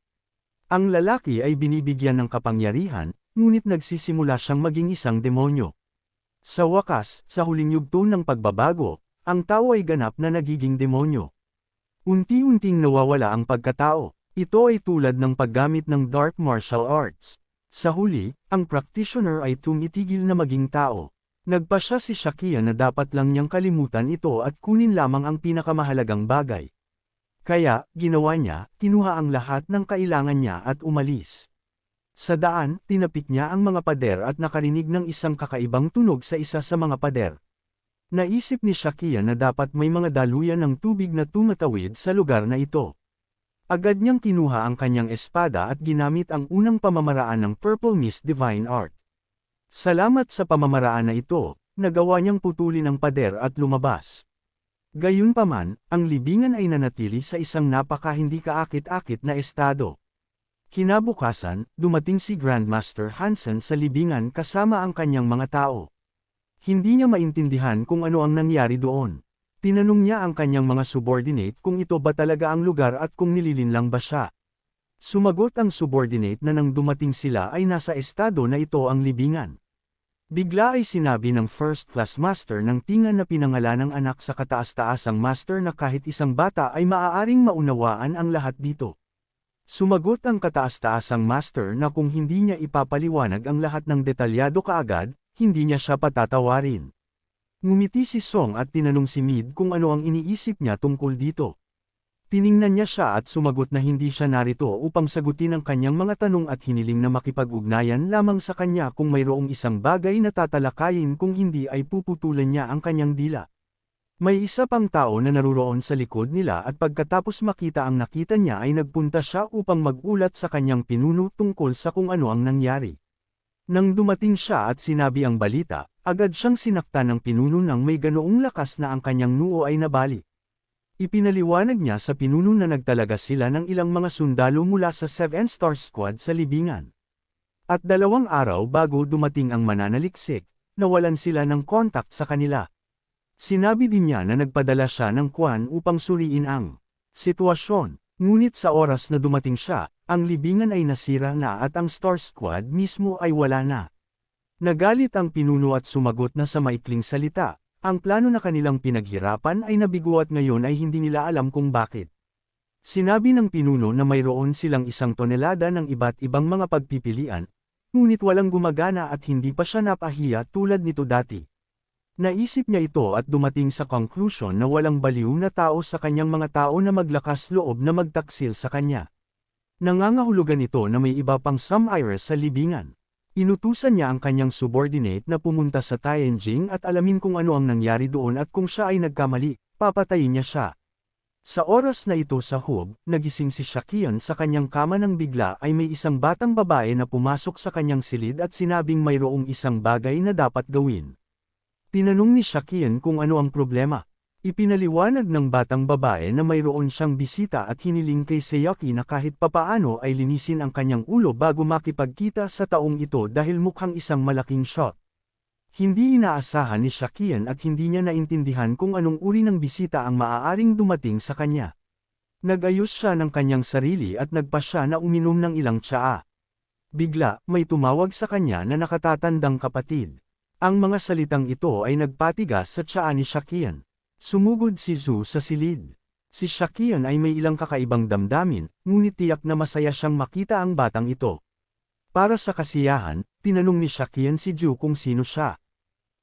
Ang lalaki ay binibigyan ng kapangyarihan, ngunit nagsisimula siyang maging isang demonyo. Sa wakas, sa huling yugto ng pagbabago, ang tao ay ganap na nagiging demonyo. Unti-unting nawawala ang pagkatao. Ito ay tulad ng paggamit ng dark martial arts. Sa huli, ang practitioner ay tumitigil na maging tao. Nagpasya si Sikian na dapat lang niyang kalimutan ito at kunin lamang ang pinakamahalagang bagay. Kaya, ginawa niya, kinuha ang lahat ng kailangan niya at umalis. Sa daan, tinapik niya ang mga pader at nakarinig ng isang kakaibang tunog sa isa sa mga pader. Naisip ni Sikian na dapat may mga daluyan ng tubig na tumatawid sa lugar na ito. Agad niyang kinuha ang kanyang espada at ginamit ang unang pamamaraan ng Purple Mist Divine Art. Salamat sa pamamaraan na ito, nagawa niyang putulin ang pader at lumabas. Gayunpaman, ang libingan ay nanatili sa isang napaka-hindi kaakit-akit na estado. Kinabukasan, dumating si Grandmaster Hansen sa libingan kasama ang kanyang mga tao. Hindi niya maintindihan kung ano ang nangyari doon. Tinanong niya ang kanyang mga subordinate kung ito ba talaga ang lugar at kung nililinlang ba siya. Sumagot ang subordinate na nang dumating sila ay nasa estado na ito ang libingan. Bigla ay sinabi ng first class master ng tingan na pinangalan ng anak sa kataas-taasang master na kahit isang bata ay maaaring maunawaan ang lahat dito. Sumagot ang kataas-taasang master na kung hindi niya ipapaliwanag ang lahat ng detalyado kaagad, hindi niya siya patatawarin. Ngumiti si Song at tinanong si Mid kung ano ang iniisip niya tungkol dito. Tiningnan niya siya at sumagot na hindi siya narito upang sagutin ang kanyang mga tanong at hiniling na makipag-ugnayan lamang sa kanya kung mayroong isang bagay na tatalakayin kung hindi ay puputulan niya ang kanyang dila. May isa pang tao na naruroon sa likod nila at pagkatapos makita ang nakita niya ay nagpunta siya upang magulat sa kanyang pinuno tungkol sa kung ano ang nangyari. Nang dumating siya at sinabi ang balita, agad siyang sinaktan ng pinuno nang may ganoong lakas na ang kanyang noo ay nabali. Ipinaliwanag niya sa pinuno na nagtalaga sila ng ilang mga sundalo mula sa 7-star squad sa libingan. At 2 araw bago dumating ang mananaliksik, nawalan sila ng kontak sa kanila. Sinabi din niya na nagpadala siya ng kwan upang suriin ang sitwasyon, ngunit sa oras na dumating siya, ang libingan ay nasira na at ang Star Squad mismo ay wala na. Nagalit ang pinuno at sumagot na sa maikling salita, ang plano na kanilang pinaghirapan ay nabigo at ngayon ay hindi nila alam kung bakit. Sinabi ng pinuno na mayroon silang 1 tonelada ng iba't ibang mga pagpipilian, ngunit walang gumagana at hindi pa siya napahiya tulad nito dati. Naisip niya ito at dumating sa conclusion na walang baliw na tao sa kanyang mga tao na maglakas loob na magtaksil sa kanya. Nangangahulugan ito na may iba pang Sumire sa libingan. Inutusan niya ang kanyang subordinate na pumunta sa Tianjing at alamin kung ano ang nangyari doon at kung siya ay nagkamali, papatayin niya siya. Sa oras na ito sa hub, nagising si Shakian sa kanyang kama nang bigla ay may isang batang babae na pumasok sa kanyang silid at sinabing mayroong isang bagay na dapat gawin. Tinanong ni Shakian kung ano ang problema. Ipinaliwanag ng batang babae na mayroon siyang bisita at hiniling kay Sayaki na kahit papaano ay linisin ang kanyang ulo bago makipagkita sa taong ito dahil mukhang isang malaking shot. Hindi inaasahan ni Shakian at hindi niya naintindihan kung anong uri ng bisita ang maaaring dumating sa kanya. Nag-ayos siya ng kanyang sarili at nagpa siya na uminom ng ilang tsaa. Bigla, may tumawag sa kanya na nakatatandang kapatid. Ang mga salitang ito ay nagpatigas sa tsaa ni Shakian. Sumugod si Zhu sa silid. Si Shakian ay may ilang kakaibang damdamin, ngunit tiyak na masaya siyang makita ang batang ito. Para sa kasiyahan, tinanong ni Shakian si Zhu kung sino siya.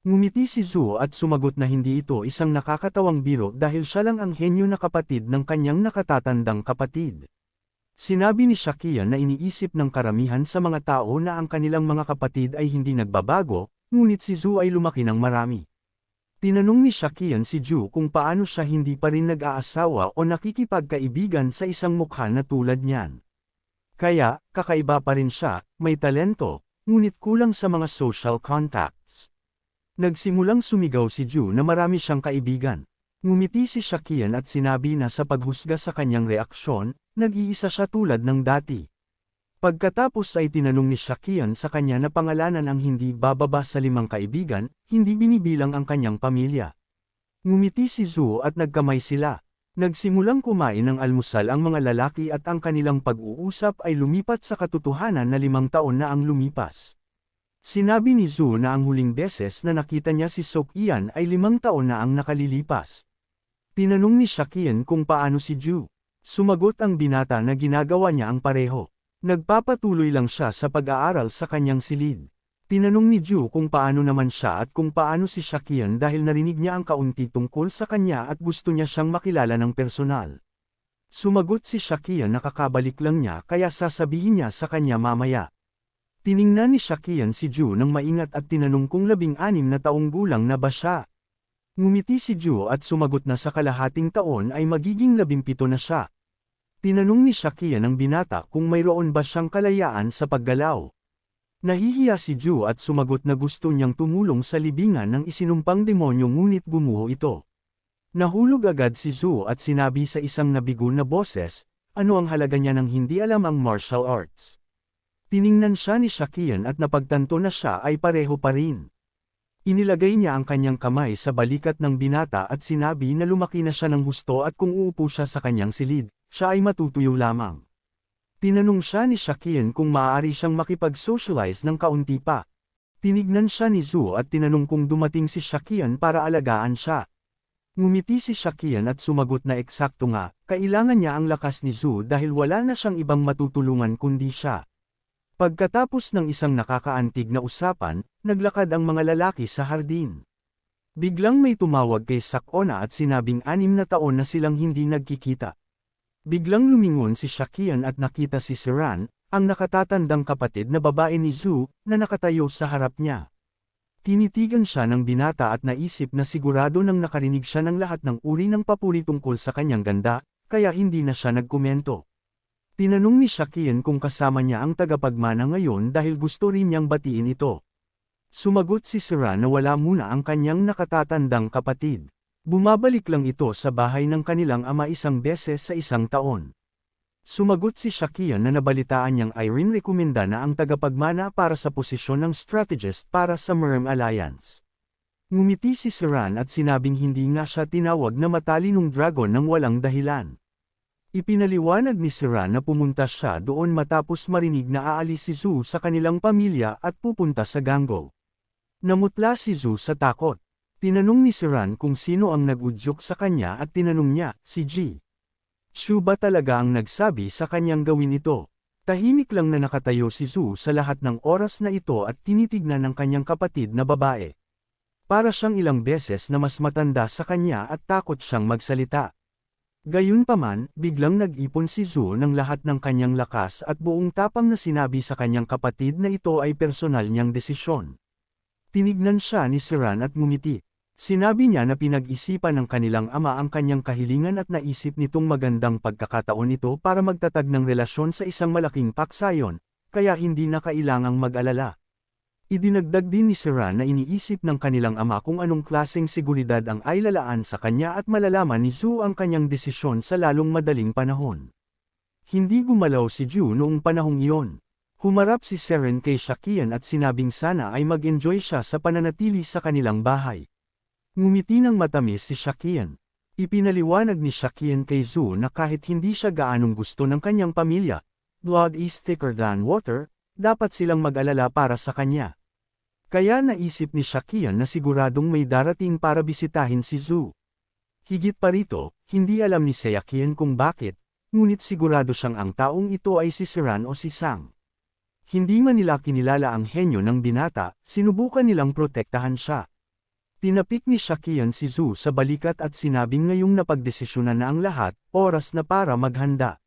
Ngumiti si Zhu at sumagot na hindi ito isang nakakatawang biro dahil siya lang ang henyo na kapatid ng kanyang nakatatandang kapatid. Sinabi ni Shakian na iniisip ng karamihan sa mga tao na ang kanilang mga kapatid ay hindi nagbabago, ngunit si Zhu ay lumaki ng marami. Tinanong ni Shakian si Zhu kung paano siya hindi pa rin nag-aasawa o nakikipagkaibigan sa isang mukha na tulad niyan. Kaya, kakaiba pa rin siya, may talento, ngunit kulang sa mga social contacts. Nagsimulang sumigaw si Zhu na marami siyang kaibigan. Ngumiti si Shakian at sinabi na sa paghusga sa kanyang reaksyon, nag-iisa siya tulad ng dati. Pagkatapos ay tinanong ni Shakian sa kanya na pangalanan ang hindi bababa sa 5 kaibigan, hindi binibilang ang kanyang pamilya. Ngumiti si Zhu at nagkamay sila. Nagsimulang kumain ng almusal ang mga lalaki at ang kanilang pag-uusap ay lumipat sa katotohanan na 5 taon na ang lumipas. Sinabi ni Zhu na ang huling beses na nakita niya si Sok Ian ay 5 taon na ang nakalilipas. Tinanong ni Shakian kung paano si Zhu. Sumagot ang binata na ginagawa niya ang pareho. Nagpapatuloy lang siya sa pag-aaral sa kanyang silid. Tinanong ni Zhu kung paano naman siya at kung paano si Shakian dahil narinig niya ang kaunti tungkol sa kanya at gusto niya siyang makilala ng personal. Sumagot si Shakian na kakabalik lang niya kaya sasabihin niya sa kanya mamaya. Tiningnan ni Shakian si Zhu nang maingat at tinanong kung 16 na taong gulang na ba siya. Ngumiti si Zhu at sumagot na sa kalahating taon ay magiging 17 na siya. Tinanong ni Shakian ang binata kung mayroon ba siyang kalayaan sa paggalaw. Nahihiya si Zhu at sumagot na gusto niyang tumulong sa libingan ng isinumpang demonyo ngunit gumuho ito. Nahulog agad si Zhu at sinabi sa isang nabigo na boses, ano ang halaga niya nang hindi alam ang martial arts. Tiningnan siya ni Shakian at napagtanto na siya ay pareho pa rin. Inilagay niya ang kanyang kamay sa balikat ng binata at sinabi na lumaki na siya ng husto at kung uupo siya sa kanyang silid, siya ay matutuyo lamang. Tinanong siya ni Shakian kung maaari siyang makipag-socialize ng kaunti pa. Tinignan siya ni Zhu at tinanong kung dumating si Shakian para alagaan siya. Ngumiti si Shakian at sumagot na eksakto nga, kailangan niya ang lakas ni Zhu dahil wala na siyang ibang matutulungan kundi siya. Pagkatapos ng isang nakakaantig na usapan, naglakad ang mga lalaki sa hardin. Biglang may tumawag kay Sakona at sinabing 6 na taon na silang hindi nagkikita. Biglang lumingon si Shakian at nakita si Siran, ang nakatatandang kapatid na babae ni Zhu, na nakatayo sa harap niya. Tinitigan siya ng binata at naisip na sigurado nang nakarinig siya ng lahat ng uri ng papuri tungkol sa kanyang ganda, kaya hindi na siya nagkomento. Tinanong ni Shakian kung kasama niya ang tagapagmana ngayon dahil gusto rin niyang batiin ito. Sumagot si Sera na wala muna ang kanyang nakatatandang kapatid. Bumabalik lang ito sa bahay ng kanilang ama isang beses sa isang taon. Sumagot si Shakian na nabalitaan niyang Irene rekomenda na ang tagapagmana para sa posisyon ng strategist para sa Merm Alliance. Ngumiti si Seran at sinabing hindi nga siya tinawag na matalinong dragon ng walang dahilan. Ipinaliwanag ni Seran na pumunta siya doon matapos marinig na aalis si Zhu sa kanilang pamilya at pupunta sa Gango. Namutla si Zhu sa takot. Tinanong ni Seran kung sino ang nag-udyok sa kanya at tinanong niya, si Ji. Shu ba talaga ang nagsabi sa kanyang gawin ito? Tahimik lang na nakatayo si Zhu sa lahat ng oras na ito at tinitignan ng kanyang kapatid na babae. Para siyang ilang beses na mas matanda sa kanya at takot siyang magsalita. Gayunpaman, biglang nag-ipon si Zhu ng lahat ng kanyang lakas at buong tapang na sinabi sa kanyang kapatid na ito ay personal niyang desisyon. Tinignan siya ni Seran at ngumiti. Sinabi niya na pinag-isipan ng kanilang ama ang kanyang kahilingan at naisip nitong magandang pagkakataon ito para magtatag ng relasyon sa isang malaking paksayon, kaya hindi na kailangang mag-alala. Idinagdag din ni Seran na iniisip ng kanilang ama kung anong klaseng seguridad ang ailalaan sa kanya at malalaman ni Zhu ang kanyang desisyon sa lalong madaling panahon. Hindi gumalaw si Zhu noong panahong iyon. Humarap si Seren kay Shakian at sinabing sana ay mag-enjoy siya sa pananatili sa kanilang bahay. Ngumiti ng matamis si Shakian. Ipinaliwanag ni Shakian kay Zhu na kahit hindi siya gaanong gusto ng kanyang pamilya, blood is thicker than water, dapat silang mag-alala para sa kanya. Kaya naisip ni Shakian na siguradong may darating para bisitahin si Zhu. Higit pa rito, hindi alam ni Shakian kung bakit, ngunit sigurado siyang ang taong ito ay si Seran o si Sang. Hindi man nila kinilala ang henyo ng binata, sinubukan nilang protektahan siya. Tinapik ni Shakian si Zhu sa balikat at sinabing ngayong napagdesisyonan na ang lahat, oras na para maghanda.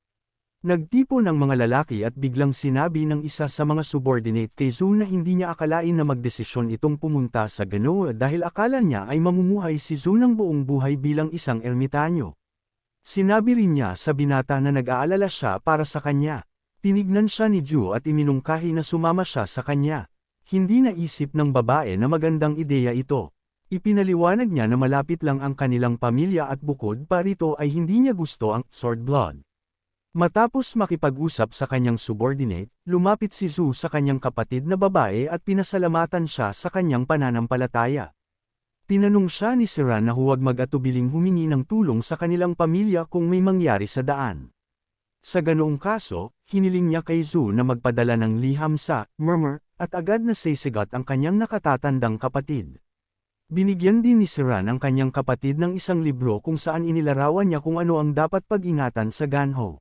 Nagtipo ng mga lalaki at biglang sinabi ng isa sa mga subordinate kay Zhu na hindi niya akalain na magdesisyon itong pumunta sa Ganoa dahil akala niya ay mamumuhay si Zhu ng buong buhay bilang isang ermitanyo. Sinabi rin niya sa binata na nag-aalala siya para sa kanya. Tinignan siya ni Zhu at iminungkahi na sumama siya sa kanya. Hindi naisip ng babae na magandang ideya ito. Ipinaliwanag niya na malapit lang ang kanilang pamilya at bukod pa rito ay hindi niya gusto ang sword blood. Matapos makipag-usap sa kanyang subordinate, lumapit si Zhu sa kanyang kapatid na babae at pinasalamatan siya sa kanyang pananampalataya. Tinanong siya ni Seran na huwag mag-atubiling humingi ng tulong sa kanilang pamilya kung may mangyari sa daan. Sa ganoong kaso, hiniling niya kay Zhu na magpadala ng liham sa murmur at agad na sisigat ang kanyang nakatatandang kapatid. Binigyan din ni Seran ang kanyang kapatid ng isang libro kung saan inilarawan niya kung ano ang dapat pag-ingatan sa Ganho.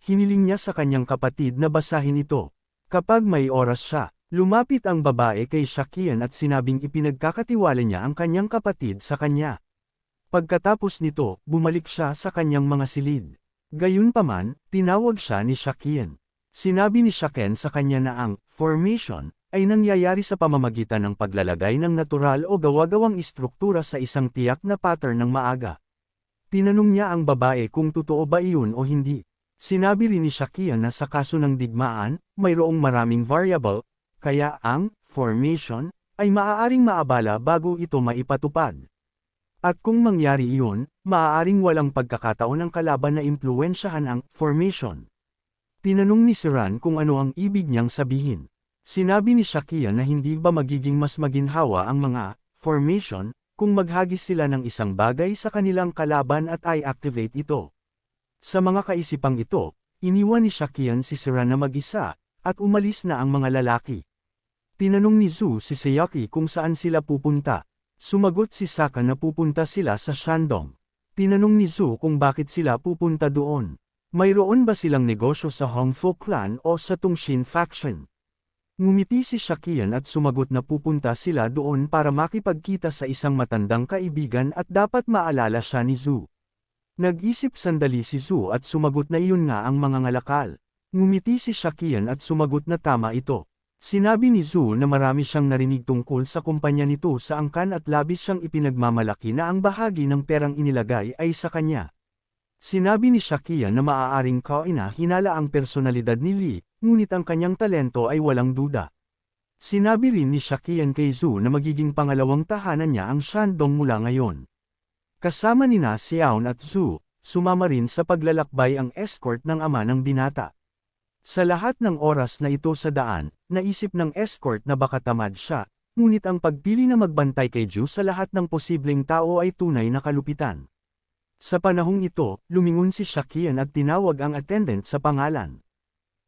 Hiniling niya sa kanyang kapatid na basahin ito. Kapag may oras siya, lumapit ang babae kay Shakian at sinabing ipinagkakatiwala niya ang kanyang kapatid sa kanya. Pagkatapos nito, bumalik siya sa kanyang mga silid. Gayunpaman, tinawag siya ni Shakian. Sinabi ni Shakian sa kanya na ang formation ay nangyayari sa pamamagitan ng paglalagay ng natural o gawa-gawang istruktura sa isang tiyak na pattern ng maaga. Tinanong niya ang babae kung totoo ba iyon o hindi. Sinabi rin ni Shakian na sa kaso ng digmaan, mayroong maraming variable, kaya ang formation ay maaaring maabala bago ito maipatupad. At kung mangyari iyon, maaaring walang pagkakataon ng kalaban na impluwensyahan ang formation. Tinanong ni Seran kung ano ang ibig niyang sabihin. Sinabi ni Shakian na hindi ba magiging mas maginhawa ang mga formation kung maghagis sila ng isang bagay sa kanilang kalaban at i-activate ito. Sa mga kaisipang ito, iniwan ni Shakian si Seran na mag-isa, at umalis na ang mga lalaki. Tinanong ni Zhu si Sayaki kung saan sila pupunta. Sumagot si Saka na pupunta sila sa Shandong. Tinanong ni Zhu kung bakit sila pupunta doon. Mayroon ba silang negosyo sa Hongfu clan o sa Tungshin faction? Ngumiti si Shakian at sumagot na pupunta sila doon para makipagkita sa isang matandang kaibigan at dapat maalala siya ni Zhu. Nag-isip sandali si Zhu at sumagot na iyon nga ang mga ngalakal. Ngumiti si Shakian at sumagot na tama ito. Sinabi ni Zhu na marami siyang narinig tungkol sa kumpanya nito sa angkan at labis siyang ipinagmamalaki na ang bahagi ng perang inilagay ay sa kanya. Sinabi ni Shakian na maaaring hinala ang personalidad ni Lee, ngunit ang kanyang talento ay walang duda. Sinabi rin ni Shakian kay Zhu na magiging pangalawang tahanan niya ang Shandong mula ngayon. Kasama nina Xiaon at Zhu, sumama rin sa paglalakbay ang escort ng ama ng binata. Sa lahat ng oras na ito sa daan, naisip ng escort na baka tamad siya, ngunit ang pagpili na magbantay kay Zhu sa lahat ng posibleng tao ay tunay na kalupitan. Sa panahong ito, lumingon si Shakian at tinawag ang attendant sa pangalan.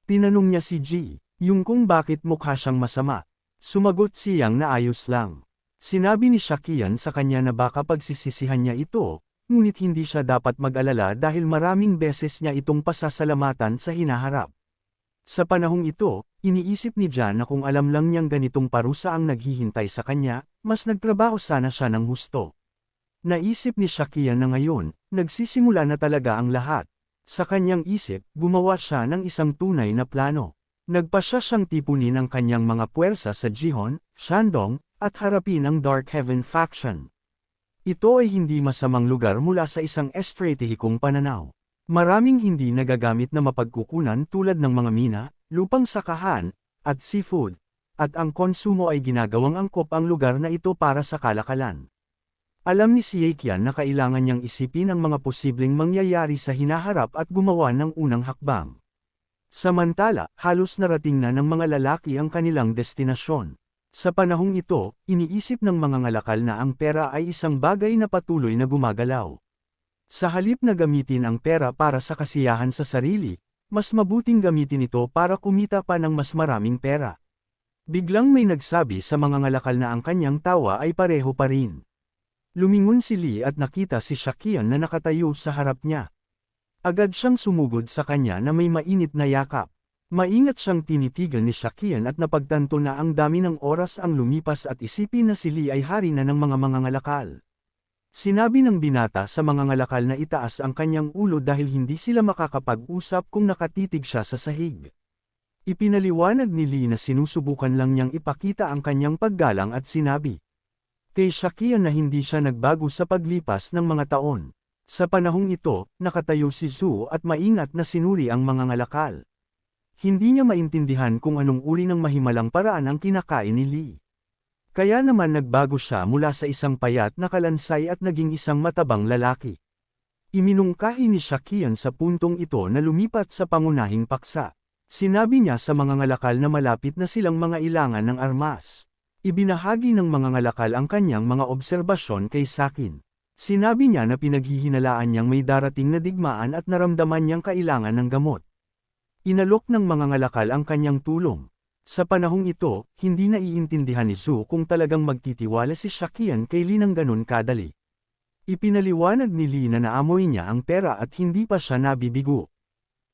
Tinanong niya si Ji, yung kung bakit mukha siyang masama. Sumagot siyang na ayos lang. Sinabi ni Shakian sa kanya na baka pagsisisihan niya ito, ngunit hindi siya dapat mag-alala dahil maraming beses niya itong pasasalamatan sa hinaharap. Sa panahong ito, iniisip ni Jan na kung alam lang niyang ganitong parusa ang naghihintay sa kanya, mas nagtrabaho sana siya ng husto. Naisip ni Shakian na ngayon, nagsisimula na talaga ang lahat. Sa kanyang isip, gumawa siya ng isang tunay na plano. Nagpasya siyang tipunin ang kanyang mga puwersa sa Jihon, Shandong, at harapin ang Dark Heaven faction. Ito ay hindi masamang lugar mula sa isang estratehikong pananaw. Maraming hindi nagagamit na mapagkukunan tulad ng mga mina, lupang sakahan, at seafood, at ang konsumo ay ginagawang angkop ang lugar na ito para sa kalakalan. Alam ni Xiaoqian na kailangan niyang isipin ang mga posibleng mangyayari sa hinaharap at gumawa ng unang hakbang. Samantala, halos narating na ng mga lalaki ang kanilang destinasyon. Sa panahong ito, iniisip ng mga ngalakal na ang pera ay isang bagay na patuloy na gumagalaw. Sa halip na gamitin ang pera para sa kasiyahan sa sarili, mas mabuting gamitin ito para kumita pa ng mas maraming pera. Biglang may nagsabi sa mga ngalakal na ang kanyang tawa ay pareho pa rin. Lumingon si Lee at nakita si Shakian na nakatayo sa harap niya. Agad siyang sumugod sa kanya na may mainit na yakap. Maingat siyang tinitigan ni Shakian at napagtanto na ang dami ng oras ang lumipas at isipin na si Lee ay hari na ng mga ngalakal. Sinabi ng binata sa mga ngalakal na itaas ang kanyang ulo dahil hindi sila makakapag-usap kung nakatitig siya sa sahig. Ipinaliwanag ni Lee na sinusubukan lang niyang ipakita ang kanyang paggalang at sinabi kay Shakian na hindi siya nagbago sa paglipas ng mga taon. Sa panahong ito, nakatayo si Zhu at maingat na sinuri ang mga ngalakal. Hindi niya maintindihan kung anong uri ng mahimalang paraan ang kinakain ni Lee. Kaya naman nagbago siya mula sa isang payat na kalansay at naging isang matabang lalaki. Iminungkahi ni Shakian sa puntong ito na lumipat sa pangunahing paksa. Sinabi niya sa mga ngalakal na malapit na silang mga ilangan ng armas. Ibinahagi ng mga ngalakal ang kanyang mga obserbasyon kay Sakin. Sinabi niya na pinaghihinalaan niyang may darating na digmaan at naramdaman niyang kailangan ng gamot. Inalok ng mga ngalakal ang kanyang tulong. Sa panahong ito, hindi naiintindihan ni Zhu kung talagang magtitiwala si Shakian kay Lee ng ganun kadali. Ipinaliwanag ni Lee na naamoy niya ang pera at hindi pa siya nabibigo.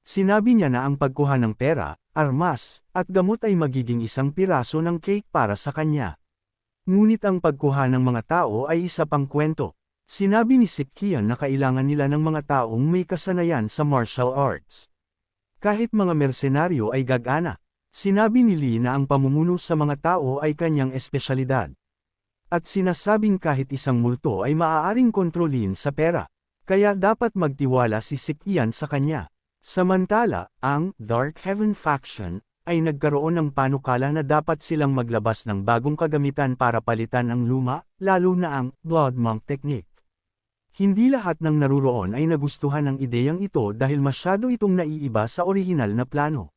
Sinabi niya na ang pagkuha ng pera, armas, at gamot ay magiging isang piraso ng cake para sa kanya. Ngunit ang pagkuha ng mga tao ay isa pang kwento. Sinabi ni Shakian na kailangan nila ng mga taong may kasanayan sa martial arts. Kahit mga mersenaryo ay gagana. Sinabi ni Lee na ang pamumuno sa mga tao ay kanyang espesyalidad. At sinasabing kahit isang multo ay maaaring kontrolin sa pera. Kaya dapat magtiwala si Shakian sa kanya. Samantala, ang Dark Heaven faction ay nagkaroon ng panukala na dapat silang maglabas ng bagong kagamitan para palitan ang luma, lalo na ang Blood Monk technique. Hindi lahat ng naruroon ay nagustuhan ng ideyang ito dahil masyado itong naiiba sa orihinal na plano.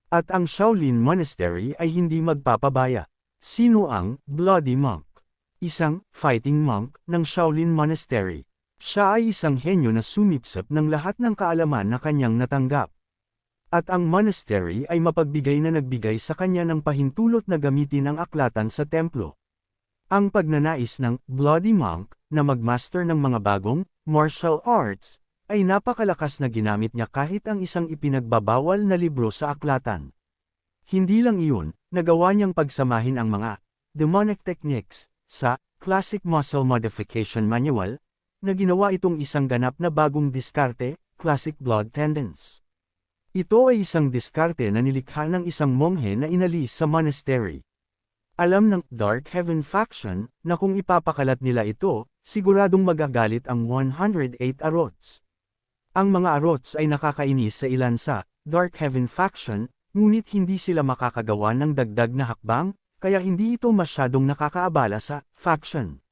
At ang Shaolin Monastery ay hindi magpapabaya. Sino ang Bloody Monk? Isang fighting monk ng Shaolin Monastery. Siya ay isang henyo na sumipsip ng lahat ng kaalaman na kanyang natanggap. At ang monastery ay mapagbigay na nagbigay sa kanya ng pahintulot na gamitin ang aklatan sa templo. Ang pagnanais ng Bloody Monk na magmaster ng mga bagong martial arts ay napakalakas na ginamit niya kahit ang isang ipinagbabawal na libro sa aklatan. Hindi lang iyon, nagawa niyang pagsamahin ang mga demonic techniques sa Classic Muscle Modification Manual na ginawa itong isang ganap na bagong diskarte, Classic Blood Tendons. Ito ay isang diskarte na nilikha ng isang monghe na inalis sa monastery. Alam ng Dark Heaven faction na kung ipapakalat nila ito, siguradong magagalit ang 108 Arots. Ang mga Arots ay nakakainis sa ilan sa Dark Heaven faction, ngunit hindi sila makakagawa ng dagdag na hakbang, kaya hindi ito masyadong nakakaabala sa faction.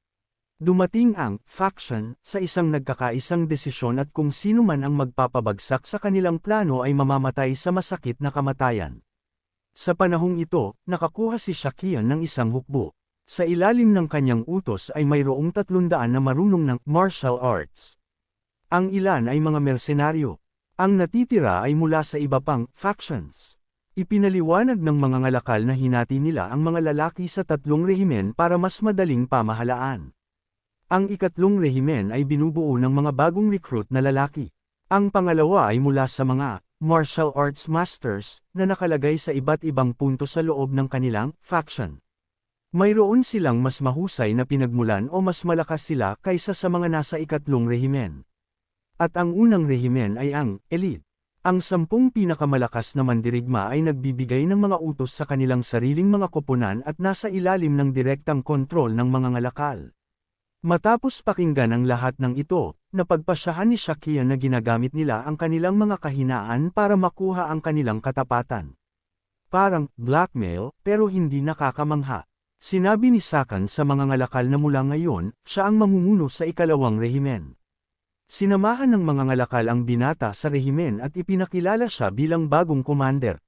Dumating ang faction sa isang nagkakaisang desisyon at kung sino man ang magpapabagsak sa kanilang plano ay mamamatay sa masakit na kamatayan. Sa panahong ito, nakakuha si Shakian ng isang hukbo. Sa ilalim ng kanyang utos ay mayroong 300 na marunong ng martial arts. Ang ilan ay mga mersenaryo. Ang natitira ay mula sa iba pang factions. Ipinaliwanag ng mga ngalakal na hinati nila ang mga lalaki sa 3 rehimen para mas madaling pamahalaan. Ang ikatlong rehimen ay binubuo ng mga bagong recruit na lalaki. Ang pangalawa ay mula sa mga martial arts masters na nakalagay sa iba't ibang punto sa loob ng kanilang faction. Mayroon silang mas mahusay na pinagmulan o mas malakas sila kaysa sa mga nasa ikatlong rehimen. At ang unang rehimen ay ang elite. Ang 10 pinakamalakas na mandirigma ay nagbibigay ng mga utos sa kanilang sariling mga koponan at nasa ilalim ng direktang kontrol ng mga ngalakal. Matapos pakinggan ang lahat ng ito, napagpasyahan ni Shakian na ginagamit nila ang kanilang mga kahinaan para makuha ang kanilang katapatan. Parang blackmail, pero hindi nakakamangha. Sinabi ni Sakan sa mga ngalakal na mula ngayon, siya ang mamumuno sa ikalawang rehimen. Sinamahan ng mga ngalakal ang binata sa rehimen at ipinakilala siya bilang bagong commander.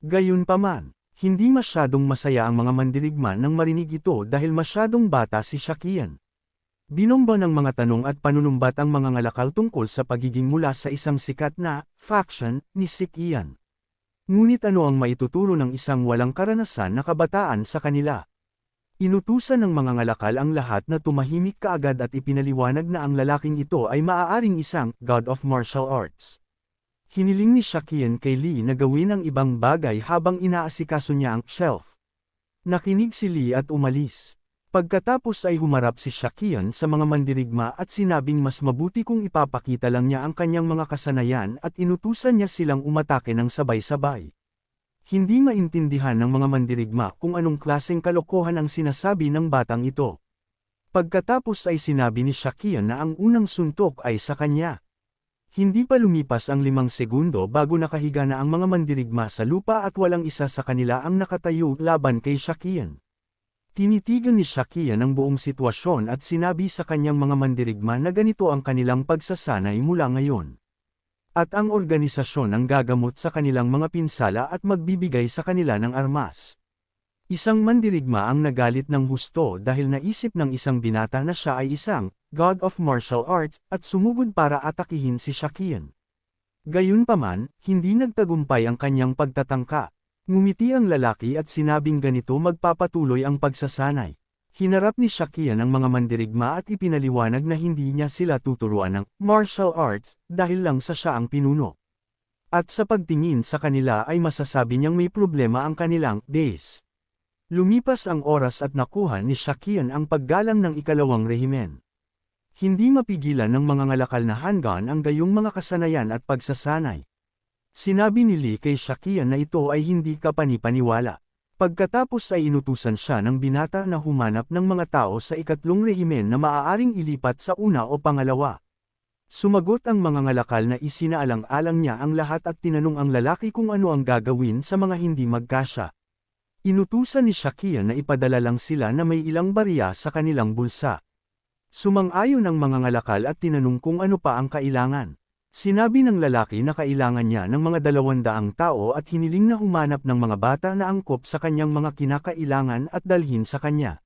Gayunpaman, hindi masyadong masaya ang mga mandirigma nang marinig ito dahil masyadong bata si Shakian. Binomba ng mga tanong at panunumbat ang mga ngalakal tungkol sa pagiging mula sa isang sikat na faction ni Shakian. Ngunit ano ang maituturo ng isang walang karanasan na kabataan sa kanila? Inutusan ng mga ngalakal ang lahat na tumahimik kaagad at ipinaliwanag na ang lalaking ito ay maaaring isang God of Martial Arts. Hiniling ni Shakian kay Lee na gawin ang ibang bagay habang inaasikaso niya ang shelf. Nakinig si Lee at umalis. Pagkatapos ay humarap si Shakian sa mga mandirigma at sinabing mas mabuti kung ipapakita lang niya ang kanyang mga kasanayan at inutusan niya silang umatake ng sabay-sabay. Hindi maintindihan ng mga mandirigma kung anong klaseng kalokohan ang sinasabi ng batang ito. Pagkatapos ay sinabi ni Shakian na ang unang suntok ay sa kanya. Hindi pa lumipas ang 5 segundo bago nakahiga na ang mga mandirigma sa lupa at walang isa sa kanila ang nakatayo laban kay Shakian. Tinitigan ni Shakian ang buong sitwasyon at sinabi sa kanyang mga mandirigma na ganito ang kanilang pagsasanay mula ngayon. At ang organisasyon ang gagamot sa kanilang mga pinsala at magbibigay sa kanila ng armas. Isang mandirigma ang nagalit ng husto dahil naisip ng isang binata na siya ay isang God of Martial Arts at sumugod para atakihin si Shakian. Gayunpaman, hindi nagtagumpay ang kanyang pagtatangka. Ngumiti ang lalaki at sinabing ganito magpapatuloy ang pagsasanay. Hinarap ni Shakian ang mga mandirigma at ipinaliwanag na hindi niya sila tuturuan ng martial arts dahil lang sa siya ang pinuno. At sa pagtingin sa kanila ay masasabi niyang may problema ang kanilang days. Lumipas ang oras at nakuha ni Shakian ang paggalang ng ikalawang rehimen. Hindi mapigilan ng mga ngalakal na handgun ang gayong mga kasanayan at pagsasanay. Sinabi ni Lee kay Shakian na ito ay hindi kapanipaniwala. Pagkatapos ay inutusan siya ng binata na humanap ng mga tao sa ikatlong rehimen na maaaring ilipat sa una o pangalawa. Sumagot ang mga ngalakal na isinaalang-alang niya ang lahat at tinanong ang lalaki kung ano ang gagawin sa mga hindi magkasya. Inutusan ni Shakian na ipadala lang sila na may ilang barya sa kanilang bulsa. Sumang-ayon ang mga ngalakal at tinanong kung ano pa ang kailangan. Sinabi ng lalaki na kailangan niya ng mga 200 tao at hiniling na humanap ng mga bata na angkop sa kanyang mga kinakailangan at dalhin sa kanya.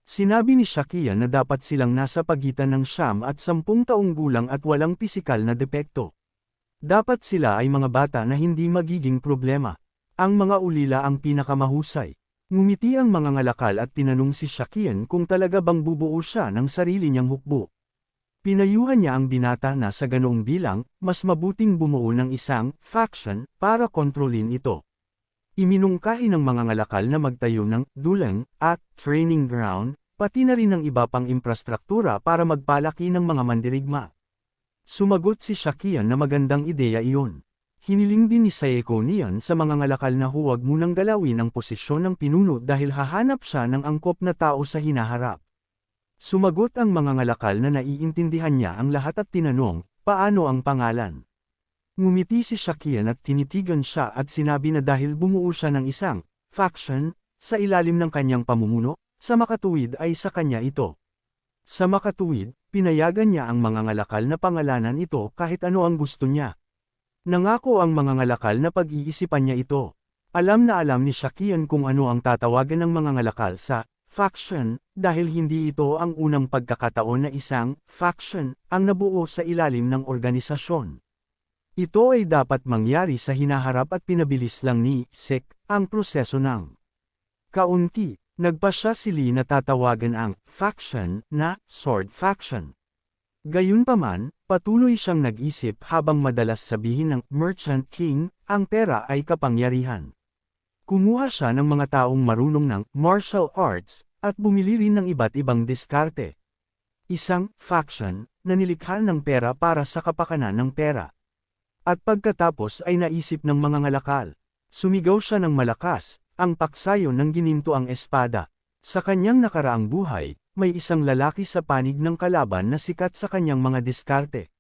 Sinabi ni Shakian na dapat silang nasa pagitan ng 9 at 10 taong gulang at walang pisikal na depekto. Dapat sila ay mga bata na hindi magiging problema. Ang mga ulila ang pinakamahusay. Ngumiti ang mga ngalakal at tinanong si Shakian kung talaga bang bubuo siya ng sarili niyang hukbo. Pinayuhan niya ang binata na sa ganoong bilang, mas mabuting bumuo ng isang faction para kontrolin ito. Iminungkahi ng mga ngalakal na magtayo ng dulang at training ground, pati na rin ng iba pang infrastruktura para magpalaki ng mga mandirigma. Sumagot si Shakian na magandang ideya iyon. Hiniling din ni Saeko niyan sa mga ngalakal na huwag munang galawin ang posisyon ng pinuno dahil hahanap siya ng angkop na tao sa hinaharap. Sumagot ang mga ngalakal na naiintindihan niya ang lahat at tinanong, paano ang pangalan? Ngumiti si Shakian at tinitigan siya at sinabi na dahil bumuo siya ng isang faction sa ilalim ng kanyang pamumuno, sa makatuwid ay sa kanya ito. Sa makatuwid, pinayagan niya ang mga ngalakal na pangalanan ito kahit ano ang gusto niya. Nangako ang mga ngalakal na pag-iisipan niya ito. Alam na alam ni Shakian kung ano ang tatawagan ng mga ngalakal sa faction, dahil hindi ito ang unang pagkakataon na isang faction ang nabuo sa ilalim ng organisasyon. Ito ay dapat mangyari sa hinaharap at pinabilis lang ni Sek ang proseso ng kaunti. Nagpasya si Lee na tatawagan ang faction na Sword Faction. Gayunpaman, patuloy siyang nag-isip habang madalas sabihin ng Merchant King, ang pera ay kapangyarihan. Kumuha siya ng mga taong marunong ng martial arts at bumili rin ng iba't ibang diskarte. Isang faction na nilikha ng pera para sa kapakanan ng pera. At pagkatapos ay naisip ng mga ngalakal. Sumigaw siya ng malakas, ang paksayo ng gininto ang espada. Sa kanyang nakaraang buhay, may isang lalaki sa panig ng kalaban na sikat sa kanyang mga diskarte.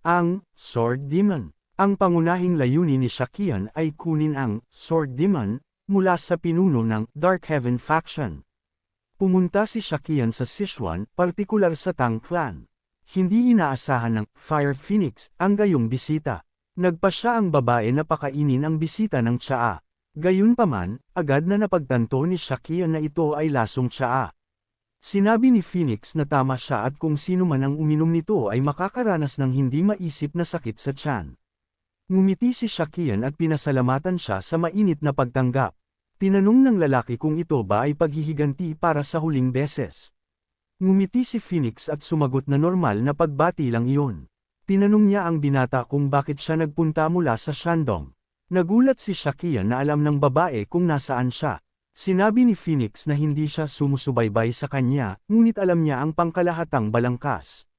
Ang Sword Demon. Ang pangunahing layunin ni Shakian ay kunin ang Sword Demon mula sa pinuno ng Dark Heaven Faction. Pumunta si Shakian sa Sichuan, partikular sa Tang Clan. Hindi inaasahan ng Fire Phoenix ang gayong bisita. Nagpasya ang babae na pakainin ang bisita ng tsaa. Gayunpaman, agad na napagtanto ni Shakian na ito ay lasong tsaa. Sinabi ni Phoenix na tama siya at kung sino man ang uminom nito ay makakaranas ng hindi maisip na sakit sa tiyan. Ngumiti si Shakian at pinasalamatan siya sa mainit na pagtanggap. Tinanong ng lalaki kung ito ba ay paghihiganti para sa huling beses. Ngumiti si Phoenix at sumagot na normal na pagbati lang iyon. Tinanong niya ang binata kung bakit siya nagpunta mula sa Shandong. Nagulat si Shakian na alam ng babae kung nasaan siya. Sinabi ni Phoenix na hindi siya sumusubaybay sa kanya, ngunit alam niya ang pangkalahatang balangkas.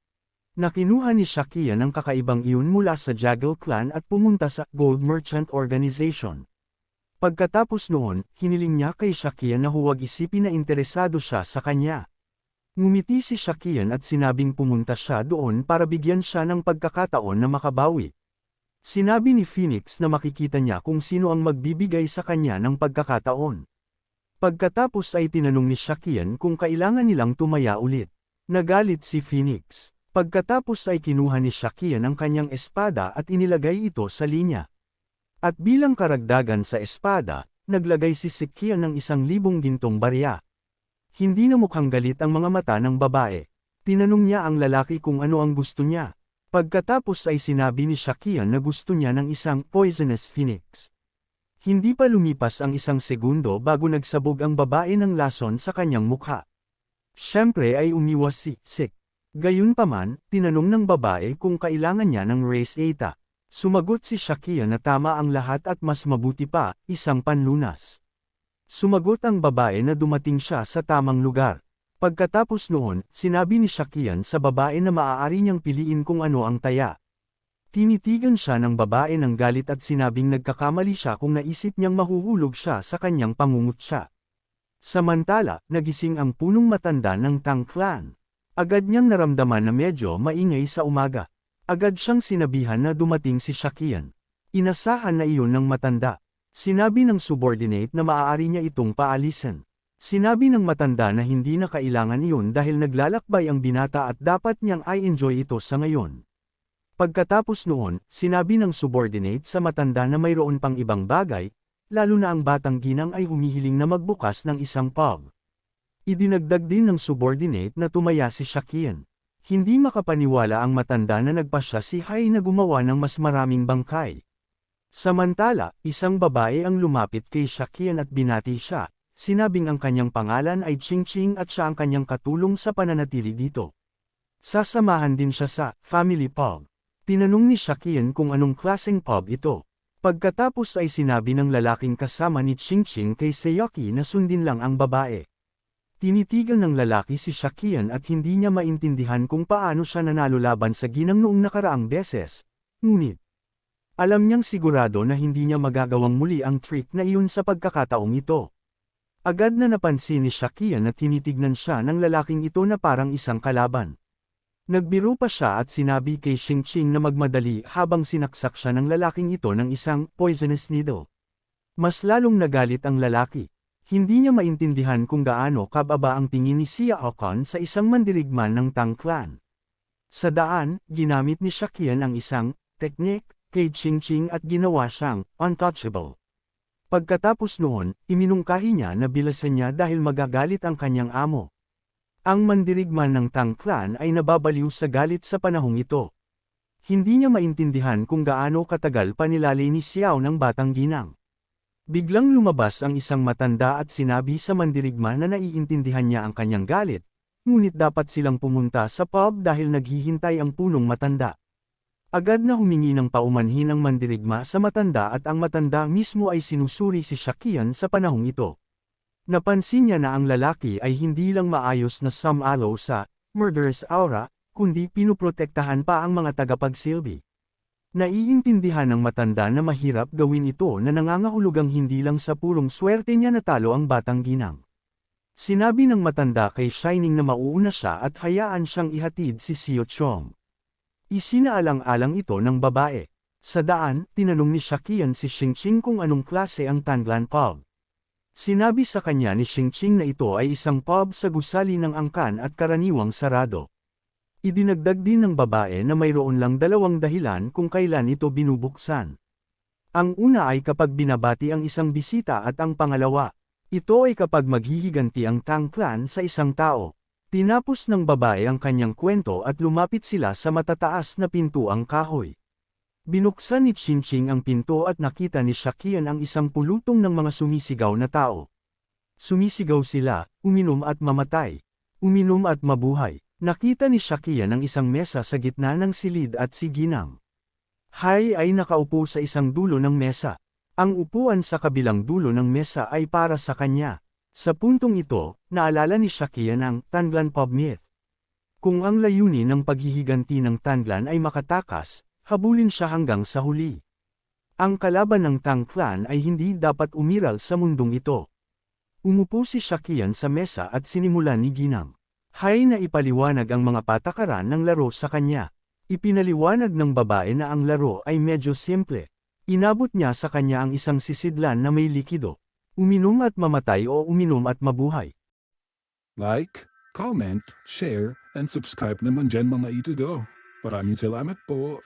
Nakinuha ni Shakian ang kakaibang iyon mula sa Jaggle Clan at pumunta sa Gold Merchant Organization. Pagkatapos noon, hiniling niya kay Shakian na huwag isipin na interesado siya sa kanya. Ngumiti si Shakian at sinabing pumunta siya doon para bigyan siya ng pagkakataon na makabawi. Sinabi ni Phoenix na makikita niya kung sino ang magbibigay sa kanya ng pagkakataon. Pagkatapos ay tinanong ni Shakian kung kailangan nilang tumaya ulit. Nagalit si Phoenix. Pagkatapos ay kinuha ni Shakian ang kanyang espada at inilagay ito sa linya. At bilang karagdagan sa espada, naglagay si Shakian ng 1,000 gintong barya. Hindi na mukhang galit ang mga mata ng babae. Tinanong niya ang lalaki kung ano ang gusto niya. Pagkatapos ay sinabi ni Shakian na gusto niya ng isang poisonous phoenix. Hindi pa lumipas ang 1 segundo bago nagsabog ang babae ng lason sa kanyang mukha. Siyempre ay umiwas si Sek. Gayunpaman, tinanong ng babae kung kailangan niya ng race eta. Sumagot si Shakian na tama ang lahat at mas mabuti pa, isang panlunas. Sumagot ang babae na dumating siya sa tamang lugar. Pagkatapos noon, sinabi ni Shakian sa babae na maaari niyang piliin kung ano ang taya. Tinitigan siya ng babae ng galit at sinabing nagkakamali siya kung naisip niyang mahuhulog siya sa kanyang pangungutya. Samantala, nagising ang punong matanda ng Tang Clan. Agad niyang naramdaman na medyo maingay sa umaga. Agad siyang sinabihan na dumating si Shakian. Inasahan na iyon ng matanda. Sinabi ng subordinate na maaari niya itong paalisan. Sinabi ng matanda na hindi na kailangan iyon dahil naglalakbay ang binata at dapat niyang i-enjoy ito sa ngayon. Pagkatapos noon, sinabi ng subordinate sa matanda na mayroon pang ibang bagay, lalo na ang batang ginang ay humihiling na magbukas ng isang pub. Idinagdag din ng subordinate na tumaya si Shakian. Hindi makapaniwala ang matanda na nagpasya si Hai na gumawa ng mas maraming bangkay. Samantala, isang babae ang lumapit kay Shakian at binati siya, sinabing ang kanyang pangalan ay Ching Ching at siya ang kanyang katulong sa pananatili dito. Sasamahan din siya sa family pub. Tinanong ni Shakian kung anong klaseng pub ito. Pagkatapos ay sinabi ng lalaking kasama ni Ching Ching kay Seoki na sundin lang ang babae. Tinitigan ng lalaki si Shakian at hindi niya maintindihan kung paano siya nanalo laban sa ginang noong nakaraang beses. Ngunit, Alam niyang sigurado na hindi niya magagawang muli ang trick na iyon sa pagkakataong ito. Agad na napansin ni Shakian na tinitignan siya ng lalaking ito na parang isang kalaban. Nagbiro pa siya at sinabi kay Xingqing na magmadali habang sinaksak siya ng lalaking ito ng isang poisonous needle. Mas lalong nagalit ang lalaki. Hindi niya maintindihan kung gaano kababa ang tingin ni Xia Okon sa isang mandirigman ng Tang Clan. Sa daan, ginamit ni Shakian ang isang teknik kay Xingqing at ginawa siyang untouchable. Pagkatapos noon, iminungkahi niya na bilasan niya dahil magagalit ang kanyang amo. Ang mandirigman ng Tang Clan ay nababaliw sa galit sa panahong ito. Hindi niya maintindihan kung gaano katagal pa nilalay ni Xiao ng batang ginang. Biglang lumabas ang isang matanda at sinabi sa mandirigman na naiintindihan niya ang kanyang galit, ngunit dapat silang pumunta sa pub dahil naghihintay ang punong matanda. Agad na humingi ng paumanhin ang mandirigma sa matanda at ang matanda mismo ay sinusuri si Shakian sa panahong ito. Napansin niya na ang lalaki ay hindi lang maayos na sumalo sa murderous aura, kundi pinuprotektahan pa ang mga tagapagsilbi. Naiintindihan ng matanda na mahirap gawin ito na nangangahulugang hindi lang sa purong swerte niya natalo ang batang ginang. Sinabi ng matanda kay Shining na mauuna siya at hayaan siyang ihatid si Xiao Chong. Isinaalang-alang ito ng babae. Sa daan, tinanong ni Shakian si Xingqing kung anong klase ang Tanglan Pub. Sinabi sa kanya ni Xingqing na ito ay isang pub sa gusali ng angkan at karaniwang sarado. Idinagdag din ng babae na mayroon lang dalawang dahilan kung kailan ito binubuksan. Ang una ay kapag binabati ang isang bisita at ang pangalawa, ito ay kapag maghihiganti ang Tang Clan sa isang tao. Tinapos ng babae ang kanyang kwento at lumapit sila sa matataas na pintuang kahoy. Binuksan ni Xingqing ang pinto at nakita ni Shakian ang isang pulutong ng mga sumisigaw na tao. Sumisigaw sila, uminom at mamatay. Uminom at mabuhay. Nakita ni Shakian ang isang mesa sa gitna ng silid at si Ginang. Hai ay nakaupo sa isang dulo ng mesa. Ang upuan sa kabilang dulo ng mesa ay para sa kanya. Sa puntong ito, naalala ni Shakian ang Tanglan Pub Myth. Kung ang layunin ng paghihiganti ng Tanglan ay makatakas, habulin siya hanggang sa huli. Ang kalaban ng Tang Clan ay hindi dapat umiral sa mundong ito. Umupo si Shakian sa mesa at sinimulan ni Ginang. Hay na ipaliwanag ang mga patakaran ng laro sa kanya. Ipinaliwanag ng babae na ang laro ay medyo simple. Inabot niya sa kanya ang isang sisidlan na may likido. Uminom at mamatay o uminom at mabuhay. Like, comment, share, and subscribe naman dyan mga ito go. Maraming salamat po.